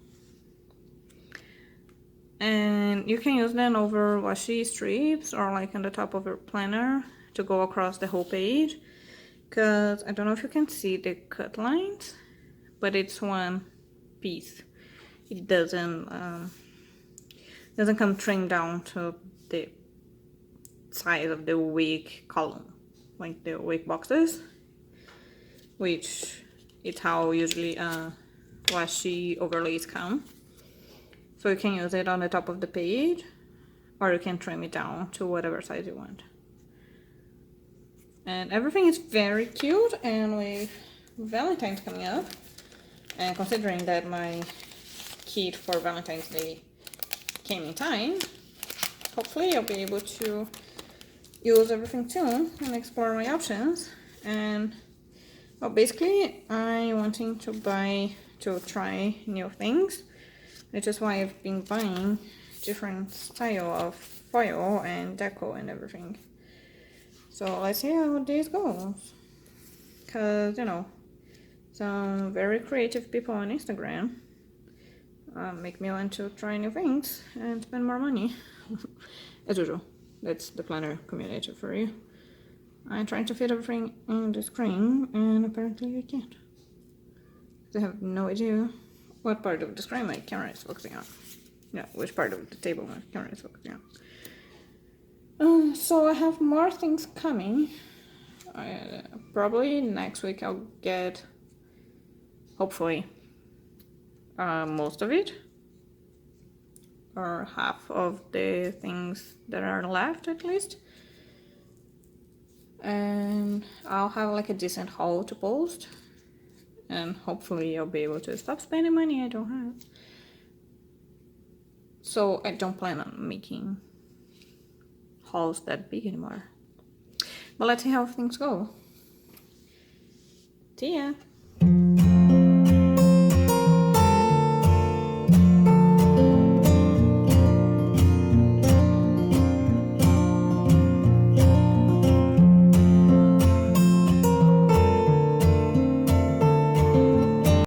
And you can use them over washi strips or like on the top of your planner to go across the whole page, because I don't know if you can see the cut lines, but it's one piece. It doesn't come trimmed down to the size of the wig column, like the wig boxes, which is how usually washi overlays come. So you can use it on the top of the page, or you can trim it down to whatever size you want. And everything is very cute, and with Valentine's coming up, and considering that my kit for Valentine's Day came in time, hopefully I'll be able to use everything soon and explore my options. And well, basically I'm wanting to try new things, which is why I've been buying different style of foil and deco and everything. So let's see how this goes, because you know, some very creative people on Instagram make me want to try new things and spend more money. As usual, that's the planner community for you. I'm trying to fit everything in the screen, and apparently I can't. I have no idea what part of the screen my camera is focusing on. Yeah, which part of the table my camera is focusing on. So I have more things coming. Probably next week I'll get, hopefully, most of it, or half of the things that are left at least. And I'll have like a decent haul to post, and hopefully I'll be able to stop spending money I don't have. So I don't plan on making hauls that big anymore. But let's see how things go. See ya!